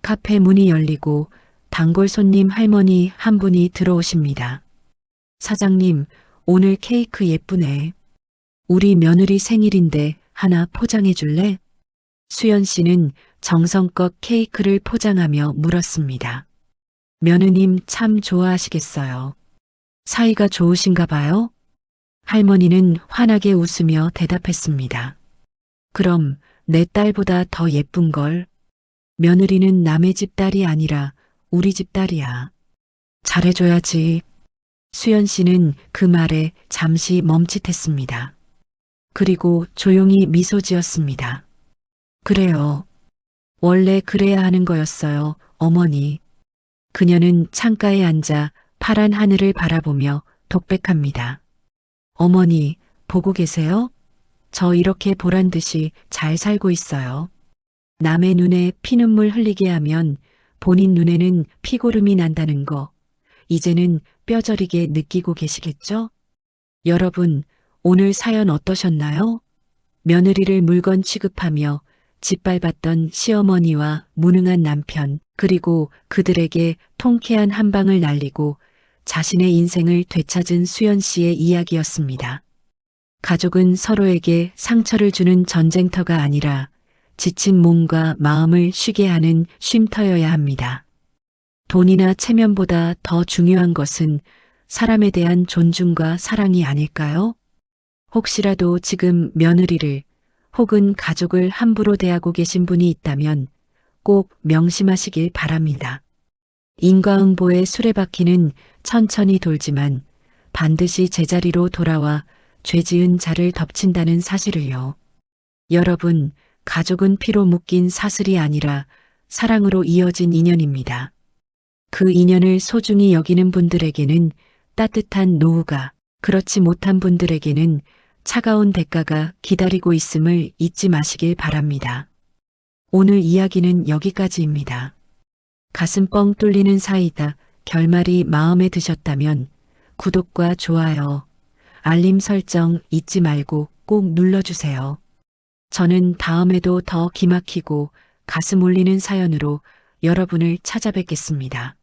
카페 문이 열리고 단골 손님 할머니 한 분이 들어오십니다. 사장님, 오늘 케이크 예쁘네. 우리 며느리 생일인데 하나 포장해 줄래? 수연 씨는 정성껏 케이크를 포장하며 물었습니다. 며느님 참 좋아하시겠어요. 사이가 좋으신가 봐요? 할머니는 환하게 웃으며 대답했습니다. 그럼 내 딸보다 더 예쁜걸? 며느리는 남의 집 딸이 아니라 우리 집 딸이야. 잘해줘야지. 수연 씨는 그 말에 잠시 멈칫했습니다. 그리고 조용히 미소 지었습니다. 그래요. 원래 그래야 하는 거였어요, 어머니. 그녀는 창가에 앉아 파란 하늘을 바라보며 독백합니다. 어머니, 보고 계세요? 저 이렇게 보란 듯이 잘 살고 있어요. 남의 눈에 피눈물 흘리게 하면 본인 눈에는 피고름이 난다는 거, 이제는 뼈저리게 느끼고 계시겠죠? 여러분, 오늘 사연 어떠셨나요? 며느리를 물건 취급하며 짓밟았던 시어머니와 무능한 남편, 그리고 그들에게 통쾌한 한 방을 날리고 자신의 인생을 되찾은 수연 씨의 이야기였습니다. 가족은 서로에게 상처를 주는 전쟁터가 아니라 지친 몸과 마음을 쉬게 하는 쉼터여야 합니다. 돈이나 체면보다 더 중요한 것은 사람에 대한 존중과 사랑이 아닐까요? 혹시라도 지금 며느리를 혹은 가족을 함부로 대하고 계신 분이 있다면 꼭 명심하시길 바랍니다. 인과응보의 수레바퀴는 천천히 돌지만 반드시 제자리로 돌아와 죄 지은 자를 덮친다는 사실을요. 여러분, 가족은 피로 묶인 사슬이 아니라 사랑으로 이어진 인연입니다. 그 인연을 소중히 여기는 분들에게는 따뜻한 노후가, 그렇지 못한 분들에게는 차가운 대가가 기다리고 있음을 잊지 마시길 바랍니다. 오늘 이야기는 여기까지입니다. 가슴 뻥 뚫리는 사이다 결말이 마음에 드셨다면 구독과 좋아요, 알림 설정 잊지 말고 꼭 눌러주세요. 저는 다음에도 더 기막히고 가슴 울리는 사연으로 여러분을 찾아뵙겠습니다.